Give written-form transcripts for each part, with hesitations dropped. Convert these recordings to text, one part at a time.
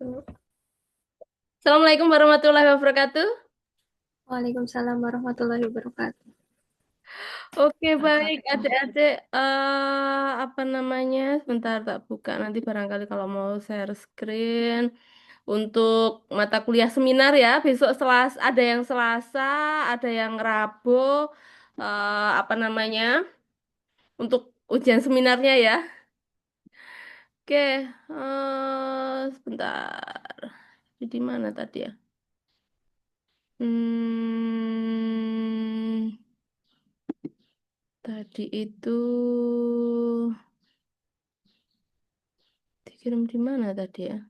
Assalamualaikum warahmatullahi wabarakatuh. Waalaikumsalam warahmatullahi wabarakatuh. Oke, Apa baik. tuh? Adik-adik, apa namanya? Sebentar tak buka. Nanti barangkali kalau mau share screen untuk mata kuliah seminar ya. Besok ada yang Selasa, ada yang Rabu. Apa namanya? Untuk ujian seminarnya ya. Oke, sebentar. Di mana tadi ya? Hmm, tadi itu. Dikirim di mana tadi ya?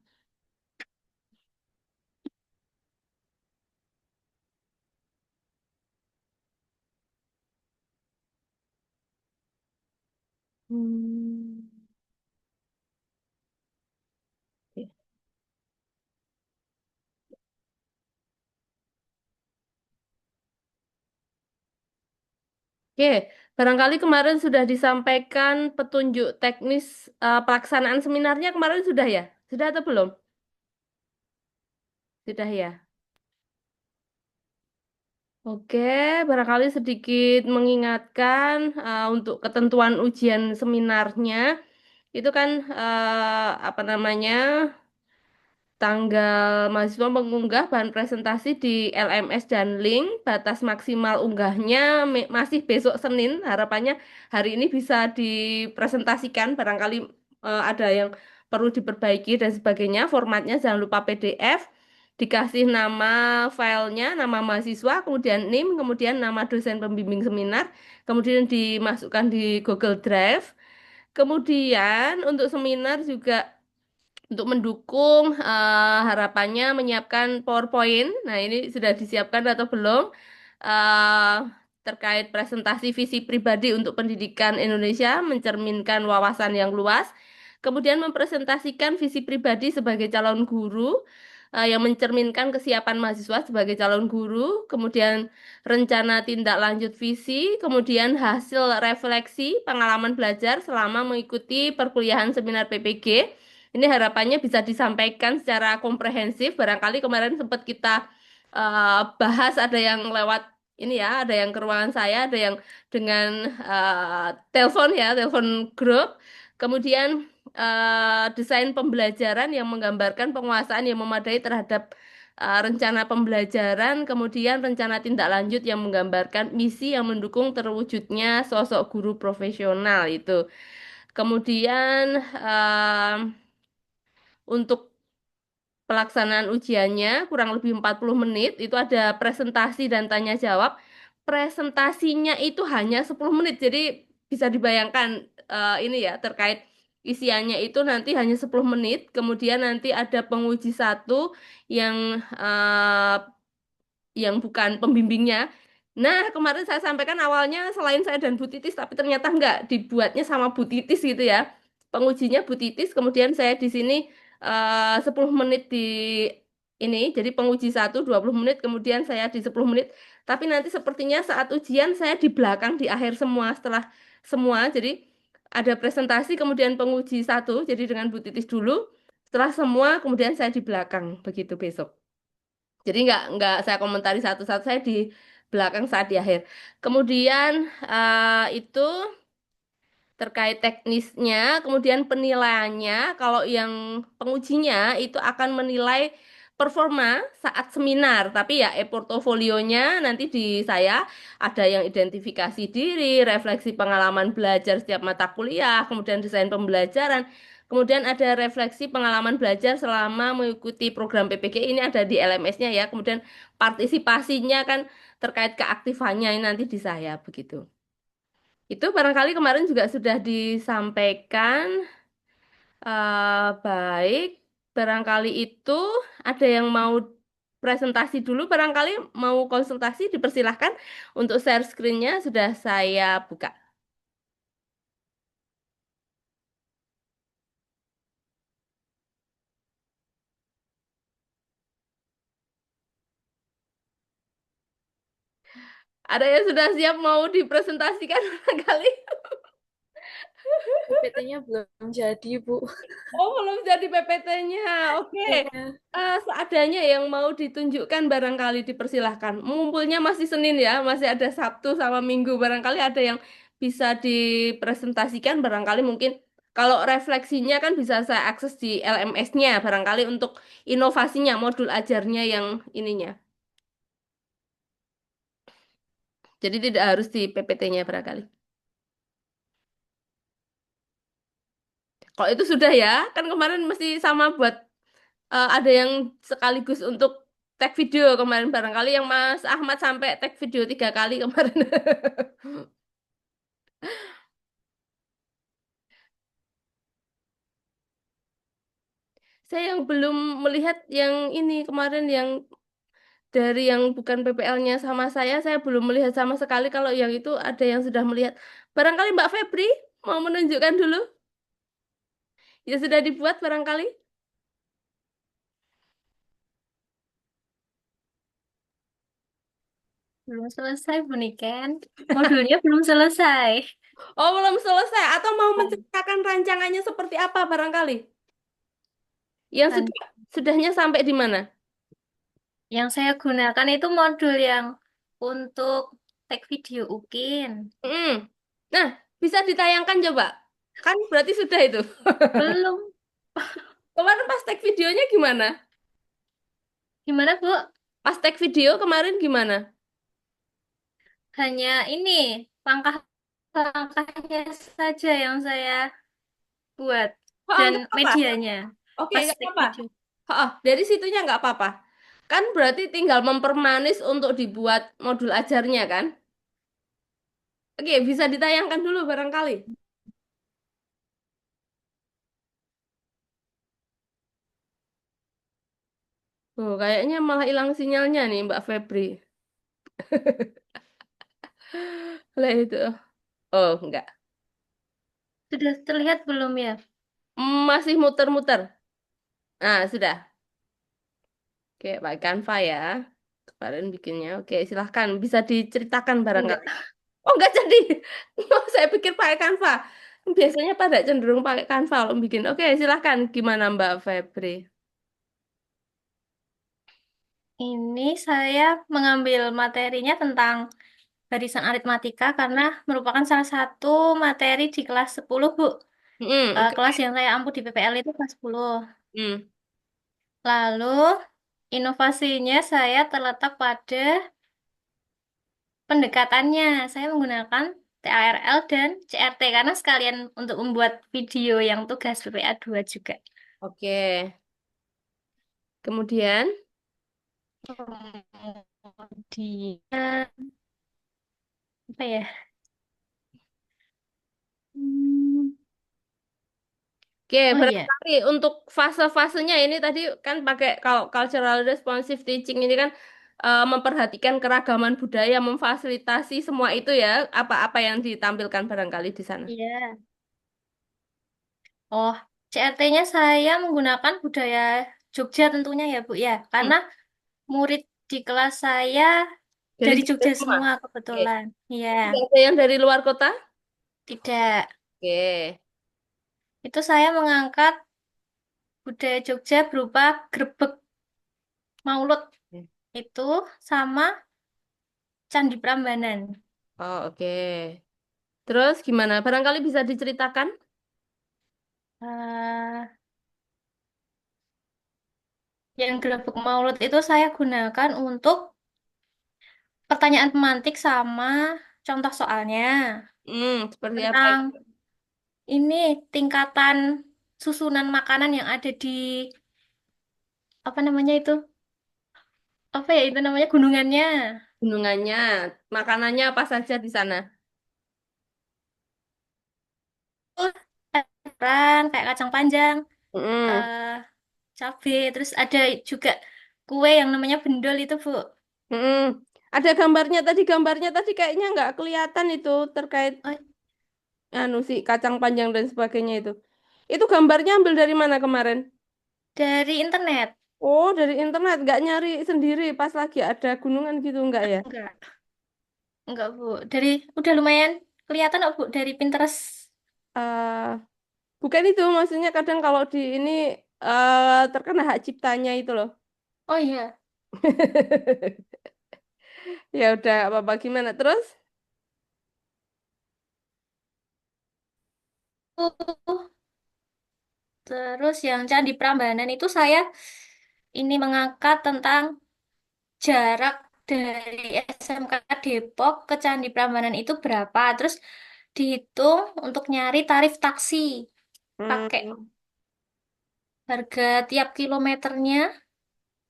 Hmm. Oke, barangkali kemarin sudah disampaikan petunjuk teknis pelaksanaan seminarnya kemarin sudah ya? Sudah atau belum? Sudah ya. Oke, barangkali sedikit mengingatkan untuk ketentuan ujian seminarnya itu kan apa namanya? Tanggal mahasiswa mengunggah bahan presentasi di LMS dan link, batas maksimal unggahnya masih besok Senin. Harapannya hari ini bisa dipresentasikan. Barangkali ada yang perlu diperbaiki dan sebagainya. Formatnya jangan lupa PDF. Dikasih nama filenya, nama mahasiswa, kemudian NIM, kemudian nama dosen pembimbing seminar, kemudian dimasukkan di Google Drive. Kemudian untuk seminar juga untuk mendukung harapannya menyiapkan PowerPoint. Nah, ini sudah disiapkan atau belum? Eh, Terkait presentasi visi pribadi untuk pendidikan Indonesia mencerminkan wawasan yang luas. Kemudian mempresentasikan visi pribadi sebagai calon guru yang mencerminkan kesiapan mahasiswa sebagai calon guru. Kemudian rencana tindak lanjut visi. Kemudian hasil refleksi pengalaman belajar selama mengikuti perkuliahan seminar PPG. Ini harapannya bisa disampaikan secara komprehensif. Barangkali kemarin sempat kita bahas ada yang lewat ini ya, ada yang ke ruangan saya, ada yang dengan telepon ya, telepon grup. Kemudian desain pembelajaran yang menggambarkan penguasaan yang memadai terhadap rencana pembelajaran, kemudian rencana tindak lanjut yang menggambarkan misi yang mendukung terwujudnya sosok guru profesional itu. Kemudian untuk pelaksanaan ujiannya kurang lebih 40 menit, itu ada presentasi dan tanya jawab. Presentasinya itu hanya 10 menit, jadi bisa dibayangkan ini ya terkait isiannya itu nanti hanya 10 menit, kemudian nanti ada penguji satu yang bukan pembimbingnya. Nah, kemarin saya sampaikan awalnya selain saya dan Bu Titis, tapi ternyata enggak, dibuatnya sama Bu Titis gitu ya. Pengujinya Bu Titis, kemudian saya di sini 10 menit di ini, jadi penguji satu 20 menit, kemudian saya di 10 menit. Tapi nanti sepertinya saat ujian saya di belakang, di akhir semua, setelah semua. Jadi ada presentasi, kemudian penguji satu, jadi dengan Bu Titis dulu. Setelah semua, kemudian saya di belakang, begitu besok. Jadi nggak saya komentari satu-satu, saya di belakang saat di akhir. Kemudian itu terkait teknisnya, kemudian penilaiannya, kalau yang pengujinya itu akan menilai performa saat seminar, tapi ya e-portofolionya nanti di saya ada yang identifikasi diri, refleksi pengalaman belajar setiap mata kuliah, kemudian desain pembelajaran, kemudian ada refleksi pengalaman belajar selama mengikuti program PPG ini ada di LMS-nya ya, kemudian partisipasinya kan terkait keaktifannya ini nanti di saya begitu. Itu barangkali kemarin juga sudah disampaikan. Baik, barangkali itu ada yang mau presentasi dulu, barangkali mau konsultasi, dipersilahkan untuk share screen-nya sudah saya buka. Ada yang sudah siap mau dipresentasikan barangkali? PPT-nya belum jadi, Bu. Oh, belum jadi PPT-nya. Oke. Iya. Seadanya yang mau ditunjukkan barangkali dipersilahkan. Ngumpulnya masih Senin ya, masih ada Sabtu sama Minggu. Barangkali ada yang bisa dipresentasikan, barangkali mungkin kalau refleksinya kan bisa saya akses di LMS-nya, barangkali untuk inovasinya, modul ajarnya yang ininya. Jadi tidak harus di PPT-nya barangkali. Kalau itu sudah ya, kan kemarin mesti sama buat ada yang sekaligus untuk tag video kemarin barangkali yang Mas Ahmad sampai tag video 3 kali kemarin. Saya yang belum melihat yang ini kemarin yang dari yang bukan PPL-nya sama saya belum melihat sama sekali kalau yang itu ada yang sudah melihat. Barangkali Mbak Febri mau menunjukkan dulu. Ya sudah dibuat barangkali. Belum selesai, Bu Niken. Modulnya belum selesai. Oh, belum selesai atau mau menceritakan rancangannya seperti apa barangkali? Yang Dan sudahnya sampai di mana? yang saya gunakan itu modul yang untuk tag video UKIN. Mm. Nah, bisa ditayangkan coba. Kan berarti sudah itu. Belum. Kemarin pas tag videonya gimana? Gimana, Bu? Pas tag video kemarin gimana? Hanya ini, langkah-langkahnya saja yang saya buat. Oh, Dan enggak apa-apa. medianya. Oke, Pas enggak tag apa-apa. video. Oh, dari situnya enggak apa-apa. Kan berarti tinggal mempermanis untuk dibuat modul ajarnya kan? Oke, bisa ditayangkan dulu barangkali. Oh, kayaknya malah hilang sinyalnya nih Mbak Febri. Lah itu. Oh, enggak. Sudah terlihat belum ya? Masih muter-muter. Nah, sudah. Oke, pakai Canva ya. Kemarin bikinnya. Oke, silahkan. Bisa diceritakan Enggak. barangkali. Oh, enggak jadi. Oh, saya pikir pakai Canva. Biasanya pada cenderung pakai Canva kalau bikin. Oke, silahkan. Gimana Mbak Febri? Ini saya mengambil materinya tentang barisan aritmatika karena merupakan salah satu materi di kelas 10, Bu. Oke. Kelas yang saya ampu di PPL itu kelas 10. Hmm. Lalu, inovasinya saya terletak pada pendekatannya. Saya menggunakan TARL dan CRT karena sekalian untuk membuat video yang tugas PPA 2 juga. Oke. Kemudian, Kemudian, apa ya? Hmm, oke, oh iya, barangkali untuk fase-fasenya ini tadi kan pakai kalau cultural responsive teaching ini kan memperhatikan keragaman budaya, memfasilitasi semua itu ya, apa-apa yang ditampilkan barangkali di sana. iya. Oh, CRT-nya saya menggunakan budaya Jogja tentunya ya, Bu ya. Hmm. Karena murid di kelas saya Dari dari Jogja Jogja semua. semua Oke. kebetulan. Iya, Tidak ada yang dari luar kota? tidak. Oke. Itu saya mengangkat budaya Jogja berupa grebek Maulud itu sama Candi Prambanan. Oh, oke. Terus gimana? Barangkali bisa diceritakan? Eh, yang grebek Maulud itu saya gunakan untuk pertanyaan pemantik sama contoh soalnya Seperti apa tentang itu? ini tingkatan susunan makanan yang ada di apa namanya itu? Apa ya itu namanya gunungannya? Gunungannya, makanannya apa saja di sana? Oh, sayuran kayak kacang panjang, Mm-mm. eh cabe, terus ada juga kue yang namanya bendol itu, Bu. Mm-mm. Ada gambarnya tadi kayaknya nggak kelihatan itu terkait Oh, anu sih kacang panjang dan sebagainya itu. Itu gambarnya ambil dari mana kemarin? dari internet. Oh, dari internet, nggak nyari sendiri pas lagi ada gunungan gitu nggak ya? Enggak, enggak, Bu. Dari udah lumayan kelihatan kok, Bu, dari Pinterest. eh bukan itu, maksudnya kadang kalau di ini terkena hak ciptanya itu loh. Oh iya. Ya udah, apa-apa gimana terus? Oh, terus yang Candi Prambanan itu saya ini mengangkat tentang jarak dari SMK Depok ke Candi Prambanan itu berapa. Terus dihitung untuk nyari tarif taksi. Pakai Hmm, harga tiap kilometernya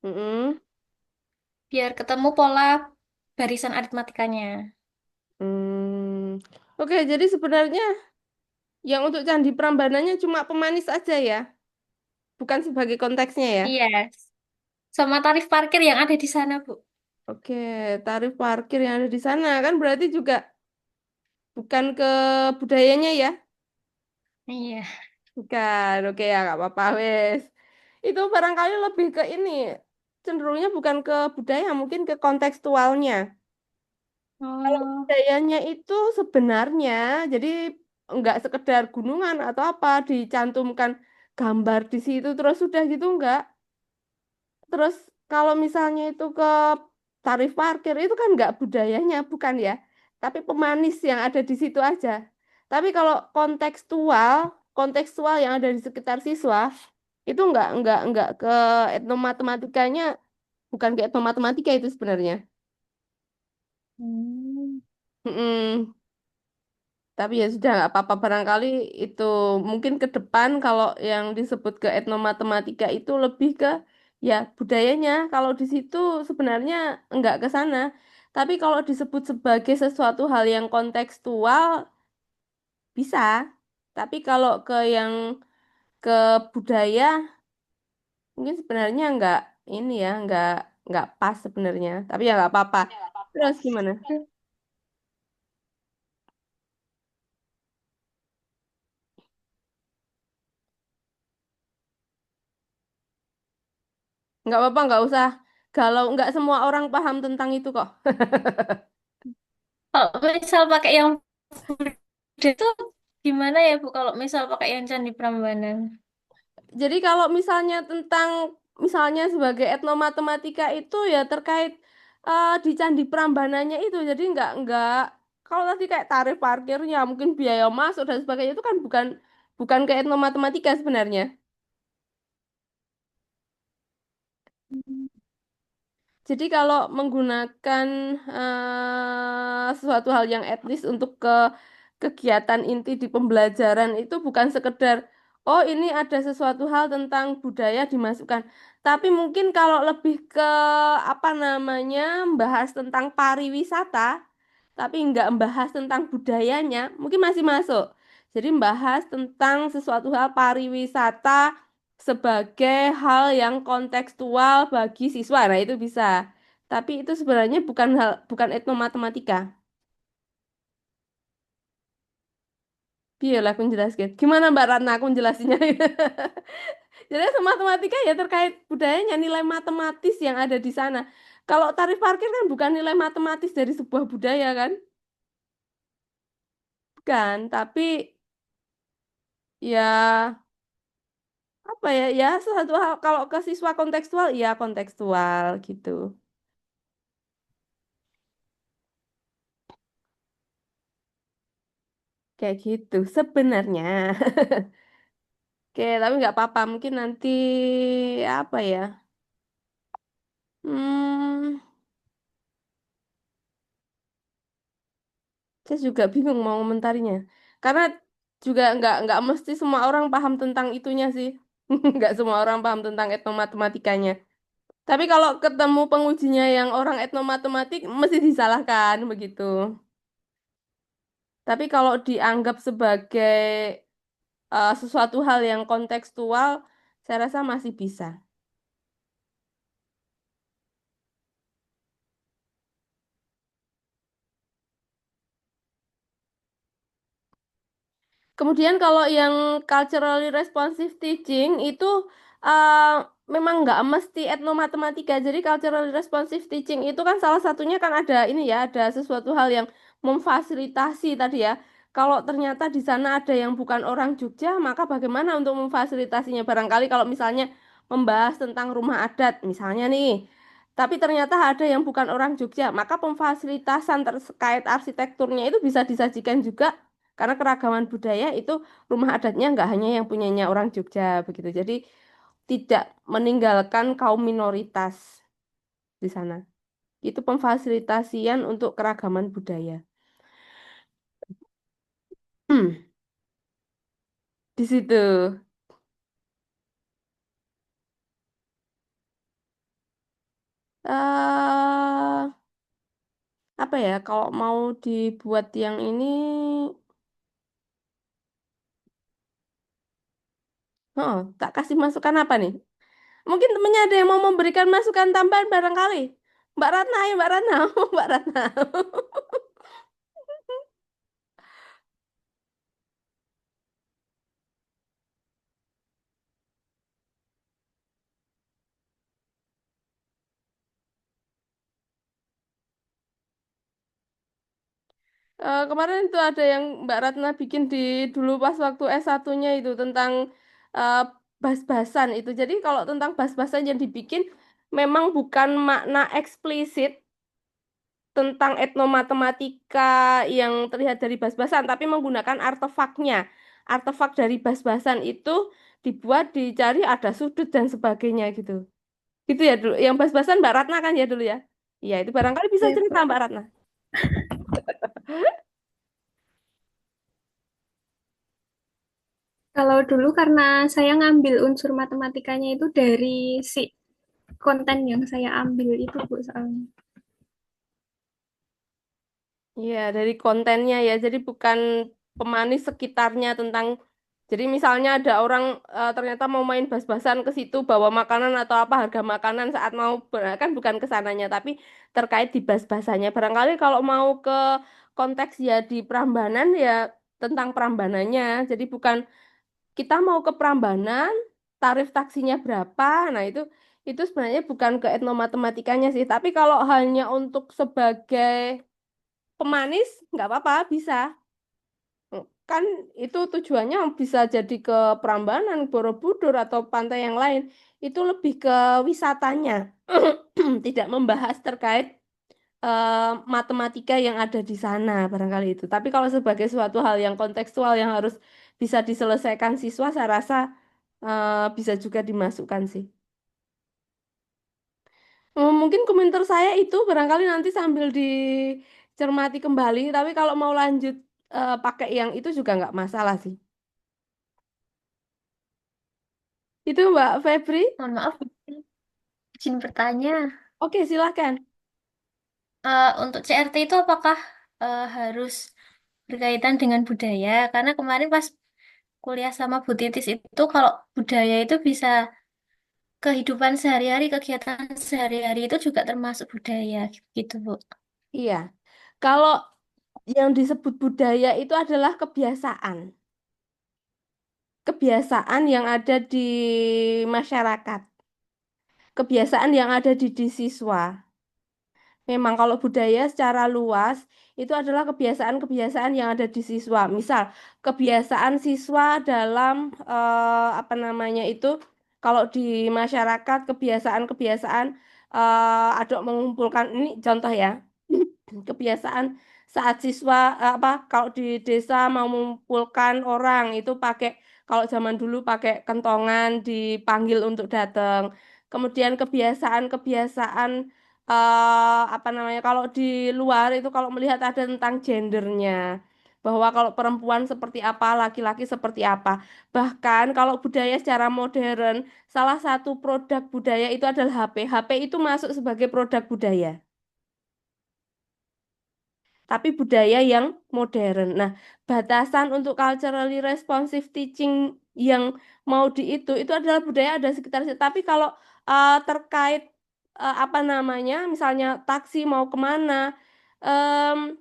mm-mm, biar ketemu pola barisan aritmatikanya. hmm. Oke, jadi sebenarnya yang untuk Candi Prambananya cuma pemanis aja ya, bukan sebagai konteksnya ya. Iya. Sama tarif parkir yang ada di sana, Bu. Oke, tarif parkir yang ada di sana kan berarti juga bukan ke budayanya ya. Iya. Bukan, oke ya nggak apa-apa wes. Itu barangkali lebih ke ini, cenderungnya bukan ke budaya, mungkin ke kontekstualnya. Kalau Oh. budayanya itu sebenarnya, jadi nggak sekedar gunungan atau apa, dicantumkan gambar di situ terus sudah gitu nggak. Terus kalau misalnya itu ke tarif parkir itu kan nggak budayanya, bukan ya. Tapi pemanis yang ada di situ aja. Tapi kalau kontekstual yang ada di sekitar siswa itu nggak ke etnomatematikanya, bukan ke etnomatematika itu sebenarnya. Hmm. Mm-mm. Tapi ya sudah nggak apa-apa barangkali itu mungkin ke depan kalau yang disebut ke etnomatematika itu lebih ke ya budayanya. Kalau di situ sebenarnya nggak ke sana. Tapi kalau disebut sebagai sesuatu hal yang kontekstual bisa. Tapi kalau ke yang ke budaya mungkin sebenarnya ini ya nggak pas sebenarnya. Tapi ya nggak apa-apa. Terus gimana? Nggak apa-apa nggak usah. Kalau nggak semua orang paham tentang itu kok. Kalau misal pakai yang Buddha itu gimana ya, Bu? Kalau misal pakai yang Candi Prambanan. Jadi kalau misalnya sebagai etnomatematika itu ya terkait di Candi Prambananya itu. Jadi nggak kalau tadi kayak tarif parkirnya mungkin biaya masuk dan sebagainya itu kan bukan bukan ke etnomatematika sebenarnya. Jadi kalau menggunakan sesuatu hal yang etnis untuk ke kegiatan inti di pembelajaran itu bukan sekedar oh ini ada sesuatu hal tentang budaya dimasukkan. Tapi mungkin kalau lebih ke apa namanya membahas tentang pariwisata, tapi nggak membahas tentang budayanya, mungkin masih masuk. Jadi membahas tentang sesuatu hal pariwisata sebagai hal yang kontekstual bagi siswa. Nah, itu bisa. Tapi itu sebenarnya bukan etnomatematika. Biarlah aku jelaskan. Gimana Mbak Ratna aku jelasinnya? Jadi matematika ya terkait budayanya nilai matematis yang ada di sana. Kalau tarif parkir kan bukan nilai matematis dari sebuah budaya kan? Bukan, tapi ya apa ya? Ya sesuatu hal kalau ke siswa kontekstual ya kontekstual gitu. Kayak gitu sebenarnya. Oke, tapi nggak apa-apa. Mungkin nanti apa ya? Hmm, saya juga bingung mau komentarinya. Karena juga nggak mesti semua orang paham tentang itunya sih. Nggak semua orang paham tentang etnomatematikanya. Tapi kalau ketemu pengujinya yang orang etnomatematik, mesti disalahkan begitu. Tapi kalau dianggap sebagai sesuatu hal yang kontekstual, saya rasa masih bisa. Kemudian kalau yang culturally responsive teaching itu memang nggak mesti etnomatematika. Jadi culturally responsive teaching itu kan salah satunya kan ada ini ya, ada sesuatu hal yang memfasilitasi tadi ya. kalau ternyata di sana ada yang bukan orang Jogja, maka bagaimana untuk memfasilitasinya? Barangkali kalau misalnya membahas tentang rumah adat, misalnya nih, tapi ternyata ada yang bukan orang Jogja, maka pemfasilitasan terkait arsitekturnya itu bisa disajikan juga karena keragaman budaya itu rumah adatnya nggak hanya yang punyanya orang Jogja begitu. Jadi tidak meninggalkan kaum minoritas di sana. Itu pemfasilitasian untuk keragaman budaya. Di situ. eh Apa ya, kalau mau dibuat yang ini, oh, tak kasih masukan apa nih? Mungkin temennya ada yang mau memberikan masukan tambahan barangkali. Mbak Ratna, ayo Mbak Ratna, Mbak Ratna. Kemarin itu ada yang Mbak Ratna bikin di dulu pas waktu S1-nya itu tentang eh, bas-basan itu. Jadi kalau tentang bas-basan yang dibikin memang bukan makna eksplisit tentang etnomatematika yang terlihat dari bas-basan, tapi menggunakan artefaknya. Artefak dari bas-basan itu dibuat, dicari ada sudut dan sebagainya gitu. Gitu ya dulu. Yang bas-basan Mbak Ratna kan ya dulu ya. Iya, itu barangkali bisa Ya, cerita Bu. Mbak Ratna. Kalau dulu karena saya ngambil unsur matematikanya itu dari si konten yang saya ambil itu, Bu, soalnya. Iya, dari kontennya ya. Jadi bukan pemanis sekitarnya tentang. Jadi misalnya ada orang ternyata mau main bas-basan ke situ bawa makanan atau apa harga makanan saat mau kan bukan ke sananya tapi terkait di bas-basannya. Barangkali kalau mau ke konteks ya di Prambanan ya tentang Prambanannya. Jadi bukan kita mau ke Prambanan, tarif taksinya berapa. Nah, itu sebenarnya bukan ke etnomatematikanya sih, tapi kalau hanya untuk sebagai pemanis nggak apa-apa, bisa. Kan itu tujuannya bisa jadi ke Prambanan, Borobudur atau pantai yang lain. Itu lebih ke wisatanya, tidak membahas terkait matematika yang ada di sana barangkali itu. Tapi kalau sebagai suatu hal yang kontekstual yang harus bisa diselesaikan siswa, saya rasa bisa juga dimasukkan sih. Mungkin komentar saya itu barangkali nanti sambil dicermati kembali. Tapi kalau mau lanjut pakai yang itu juga nggak masalah sih. Itu Mbak Febri. Mohon maaf, izin bertanya. Oke, silahkan. Untuk CRT itu apakah harus berkaitan dengan budaya? Karena kemarin pas kuliah sama Bu Titis itu kalau budaya itu bisa kehidupan sehari-hari, kegiatan sehari-hari itu juga termasuk budaya gitu, Bu. Iya, kalau yang disebut budaya itu adalah kebiasaan. Kebiasaan yang ada di masyarakat. Kebiasaan yang ada di siswa. Memang kalau budaya secara luas itu adalah kebiasaan-kebiasaan yang ada di siswa. Misal, kebiasaan siswa dalam apa namanya itu kalau di masyarakat kebiasaan-kebiasaan ada mengumpulkan ini contoh ya. Kebiasaan saat siswa apa kalau di desa mau mengumpulkan orang itu pakai kalau zaman dulu pakai kentongan dipanggil untuk datang. Kemudian kebiasaan-kebiasaan apa namanya kalau di luar itu kalau melihat ada tentang gendernya bahwa kalau perempuan seperti apa, laki-laki seperti apa. Bahkan kalau budaya secara modern, salah satu produk budaya itu adalah HP. HP itu masuk sebagai produk budaya tapi budaya yang modern. Nah, batasan untuk culturally responsive teaching yang mau itu adalah budaya ada sekitar situ. Tapi kalau terkait apa namanya, misalnya taksi mau kemana, em,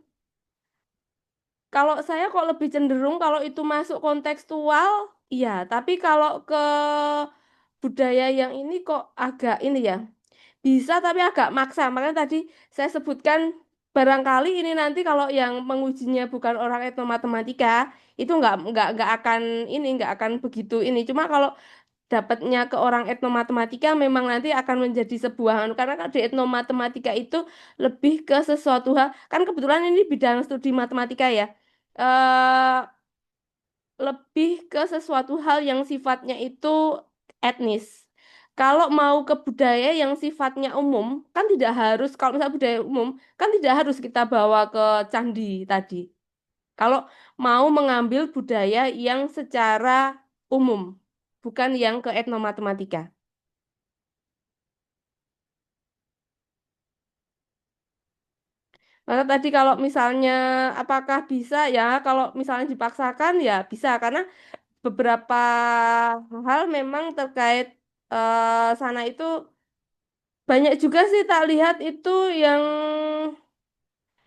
kalau saya kok lebih cenderung kalau itu masuk kontekstual, iya. Tapi kalau ke budaya yang ini kok agak ini ya, bisa tapi agak maksa. Makanya tadi saya sebutkan barangkali ini nanti kalau yang mengujinya bukan orang etnomatematika, itu nggak akan ini nggak akan begitu ini. Cuma kalau dapatnya ke orang etnomatematika memang nanti akan menjadi sebuah anu. Karena kan di etnomatematika itu lebih ke sesuatu hal, kan kebetulan ini bidang studi matematika ya. eh Lebih ke sesuatu hal yang sifatnya itu etnis. Kalau mau ke budaya yang sifatnya umum, kan tidak harus, kalau misalnya budaya umum, kan tidak harus kita bawa ke candi tadi. Kalau mau mengambil budaya yang secara umum, bukan yang ke etnomatematika. Maka tadi kalau misalnya apakah bisa ya, kalau misalnya dipaksakan ya bisa, karena beberapa hal memang terkait sana itu banyak juga sih tak lihat itu yang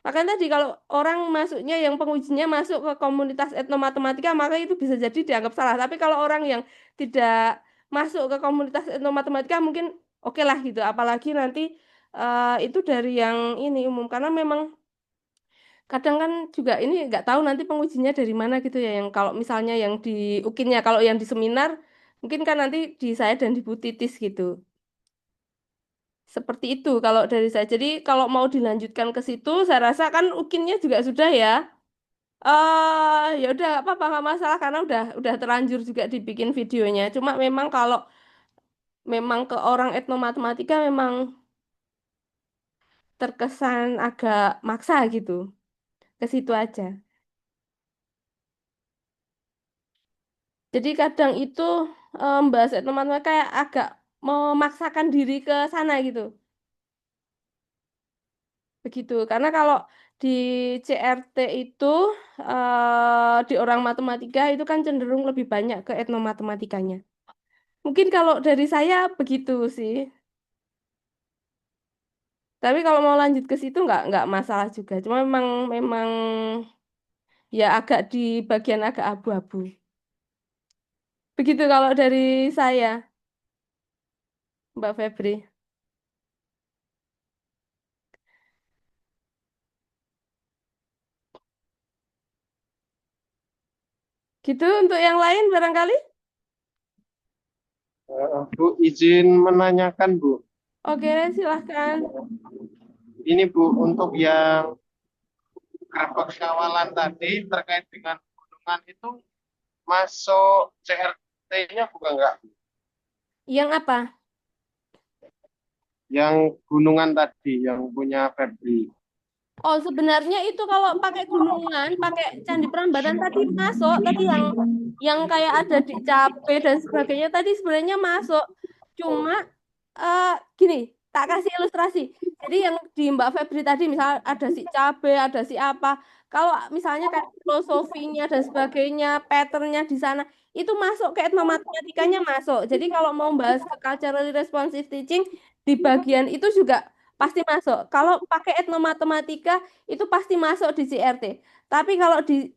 makanya tadi kalau orang masuknya yang pengujinya masuk ke komunitas etnomatematika maka itu bisa jadi dianggap salah. Tapi kalau orang yang tidak masuk ke komunitas etnomatematika mungkin oke lah gitu. Apalagi nanti itu dari yang ini umum karena memang kadang kan juga ini nggak tahu nanti pengujinya dari mana gitu ya. Yang kalau misalnya yang di UKIN-nya kalau yang di seminar mungkin kan nanti di saya dan di Bu Titis gitu. Seperti itu kalau dari saya. Jadi kalau mau dilanjutkan ke situ, saya rasa kan ukinnya juga sudah ya. Ya udah nggak apa-apa nggak masalah karena udah terlanjur juga dibikin videonya. Cuma memang kalau memang ke orang etnomatematika memang terkesan agak maksa gitu. Ke situ aja. Jadi kadang itu bahasa etnomatematika kayak agak memaksakan diri ke sana gitu. Begitu, karena kalau di CRT itu di orang matematika itu kan cenderung lebih banyak ke etnomatematikanya. Mungkin kalau dari saya begitu sih. Tapi kalau mau lanjut ke situ nggak masalah juga. Cuma memang memang ya agak di bagian agak abu-abu. Begitu kalau dari saya, Mbak Febri. Gitu untuk yang lain barangkali. Bu, izin menanyakan Bu. Oke, silahkan. Ini Bu, untuk yang gerbek kawalan tadi terkait dengan gunungan itu masuk CRT-nya bukan nggak? Yang apa? Yang gunungan tadi, yang punya Febri. Oh, sebenarnya itu kalau pakai gunungan, pakai Candi Prambanan tadi masuk, tadi yang kayak ada di Cape dan sebagainya tadi sebenarnya masuk. Cuma eh gini, tak kasih ilustrasi. Jadi yang di Mbak Febri tadi misal ada si Cabe, ada si apa. Kalau misalnya kayak filosofinya dan sebagainya, patternnya di sana itu masuk ke etnomatematikanya masuk. Jadi kalau mau bahas ke culturally responsive teaching di bagian itu juga pasti masuk. Kalau pakai etnomatematika itu pasti masuk di CRT. Tapi kalau di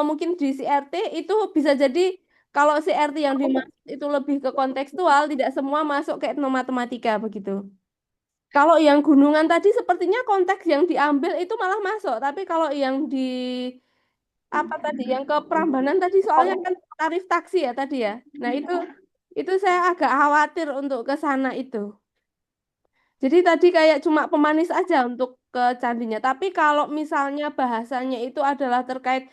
mungkin di CRT itu bisa jadi kalau CRT yang dimaksud itu lebih ke kontekstual, tidak semua masuk ke etnomatematika begitu. Kalau yang gunungan tadi sepertinya konteks yang diambil itu malah masuk, tapi kalau yang di apa tadi, yang ke Prambanan tadi soalnya kan tarif taksi ya tadi ya. Nah itu saya agak khawatir untuk ke sana itu. Jadi tadi kayak cuma pemanis aja untuk ke candinya. Tapi kalau misalnya bahasanya itu adalah terkait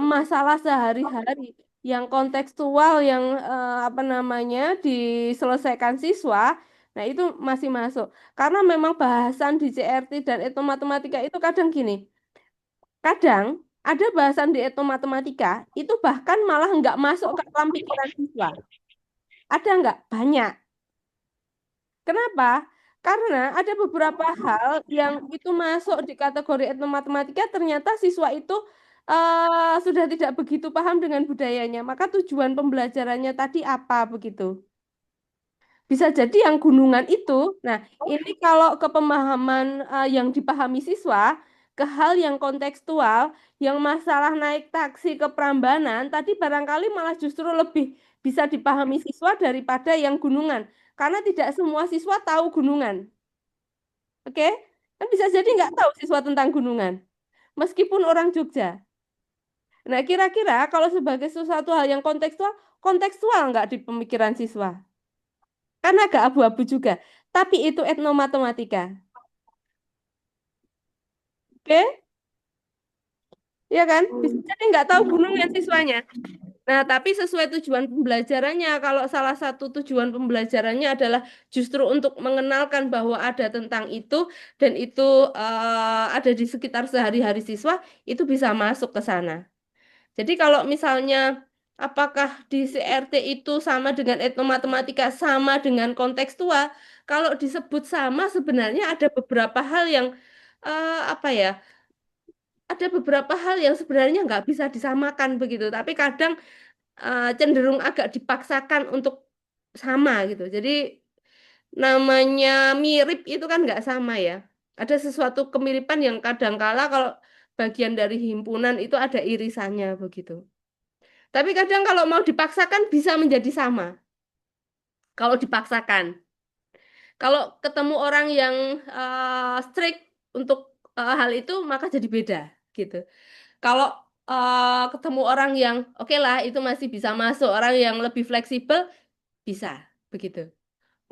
masalah sehari-hari yang kontekstual yang apa namanya diselesaikan siswa, nah itu masih masuk. Karena memang bahasan di CRT dan etnomatematika itu kadang gini, kadang ada bahasan di etnomatematika itu bahkan malah nggak masuk ke dalam pikiran siswa. Ada nggak? Banyak. Kenapa? Karena ada beberapa hal yang itu masuk di kategori etnomatematika, ternyata siswa itu sudah tidak begitu paham dengan budayanya. Maka tujuan pembelajarannya tadi apa begitu? Bisa jadi yang gunungan itu, nah ini kalau ke pemahaman yang dipahami siswa, ke hal yang kontekstual, yang masalah naik taksi ke Prambanan, tadi barangkali malah justru lebih bisa dipahami siswa daripada yang gunungan. Karena tidak semua siswa tahu gunungan. Oke? Kan bisa jadi nggak tahu siswa tentang gunungan, meskipun orang Jogja. Nah, kira-kira kalau sebagai sesuatu hal yang kontekstual, kontekstual nggak di pemikiran siswa? Kan agak abu-abu juga. Tapi itu etnomatematika. Oke? Ya kan? Bisa jadi nggak tahu gunungan siswanya. Nah, tapi sesuai tujuan pembelajarannya, kalau salah satu tujuan pembelajarannya adalah justru untuk mengenalkan bahwa ada tentang itu dan itu ada di sekitar sehari-hari siswa, itu bisa masuk ke sana. Jadi kalau misalnya apakah di CRT itu sama dengan etnomatematika, sama dengan kontekstual, kalau disebut sama sebenarnya ada beberapa hal yang apa ya? Ada beberapa hal yang sebenarnya nggak bisa disamakan begitu, tapi kadang cenderung agak dipaksakan untuk sama gitu. Jadi namanya mirip itu kan nggak sama ya. Ada sesuatu kemiripan yang kadangkala kalau bagian dari himpunan itu ada irisannya begitu. Tapi kadang kalau mau dipaksakan bisa menjadi sama. Kalau dipaksakan. Kalau ketemu orang yang strict untuk hal itu maka jadi beda gitu. Kalau ketemu orang yang oke lah itu masih bisa masuk, orang yang lebih fleksibel bisa begitu.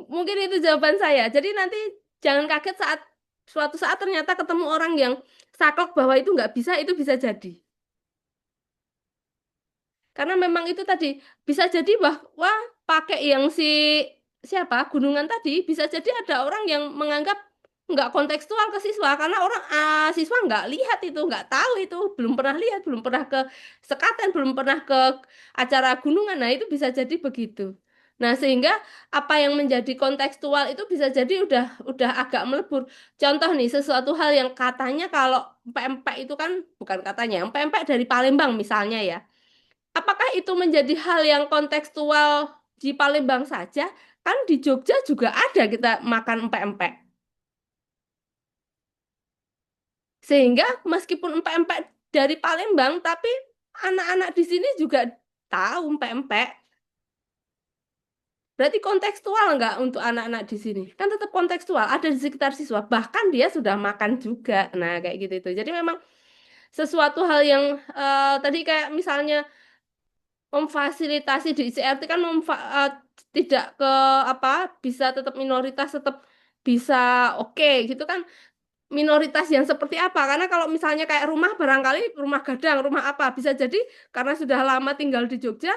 Mungkin itu jawaban saya. Jadi nanti jangan kaget saat suatu saat ternyata ketemu orang yang saklek bahwa itu nggak bisa, itu bisa jadi. Karena memang itu tadi bisa jadi bahwa pakai yang si siapa gunungan tadi bisa jadi ada orang yang menganggap nggak kontekstual ke siswa karena orang siswa nggak lihat itu nggak tahu itu belum pernah lihat belum pernah ke sekaten belum pernah ke acara gunungan nah itu bisa jadi begitu. Nah sehingga apa yang menjadi kontekstual itu bisa jadi udah agak melebur. Contoh nih sesuatu hal yang katanya kalau pempek itu kan bukan katanya yang pempek dari Palembang misalnya ya. Apakah itu menjadi hal yang kontekstual di Palembang saja? Kan di Jogja juga ada kita makan empek-empek. Sehingga meskipun empek-empek dari Palembang, tapi anak-anak di sini juga tahu empek-empek. Berarti kontekstual nggak untuk anak-anak di sini? Kan tetap kontekstual, ada di sekitar siswa. Bahkan dia sudah makan juga. Nah, kayak gitu itu. Jadi memang sesuatu hal yang tadi kayak misalnya memfasilitasi di ICRT kan tidak ke apa bisa tetap minoritas tetap bisa oke gitu kan minoritas yang seperti apa karena kalau misalnya kayak rumah barangkali rumah gadang rumah apa bisa jadi karena sudah lama tinggal di Jogja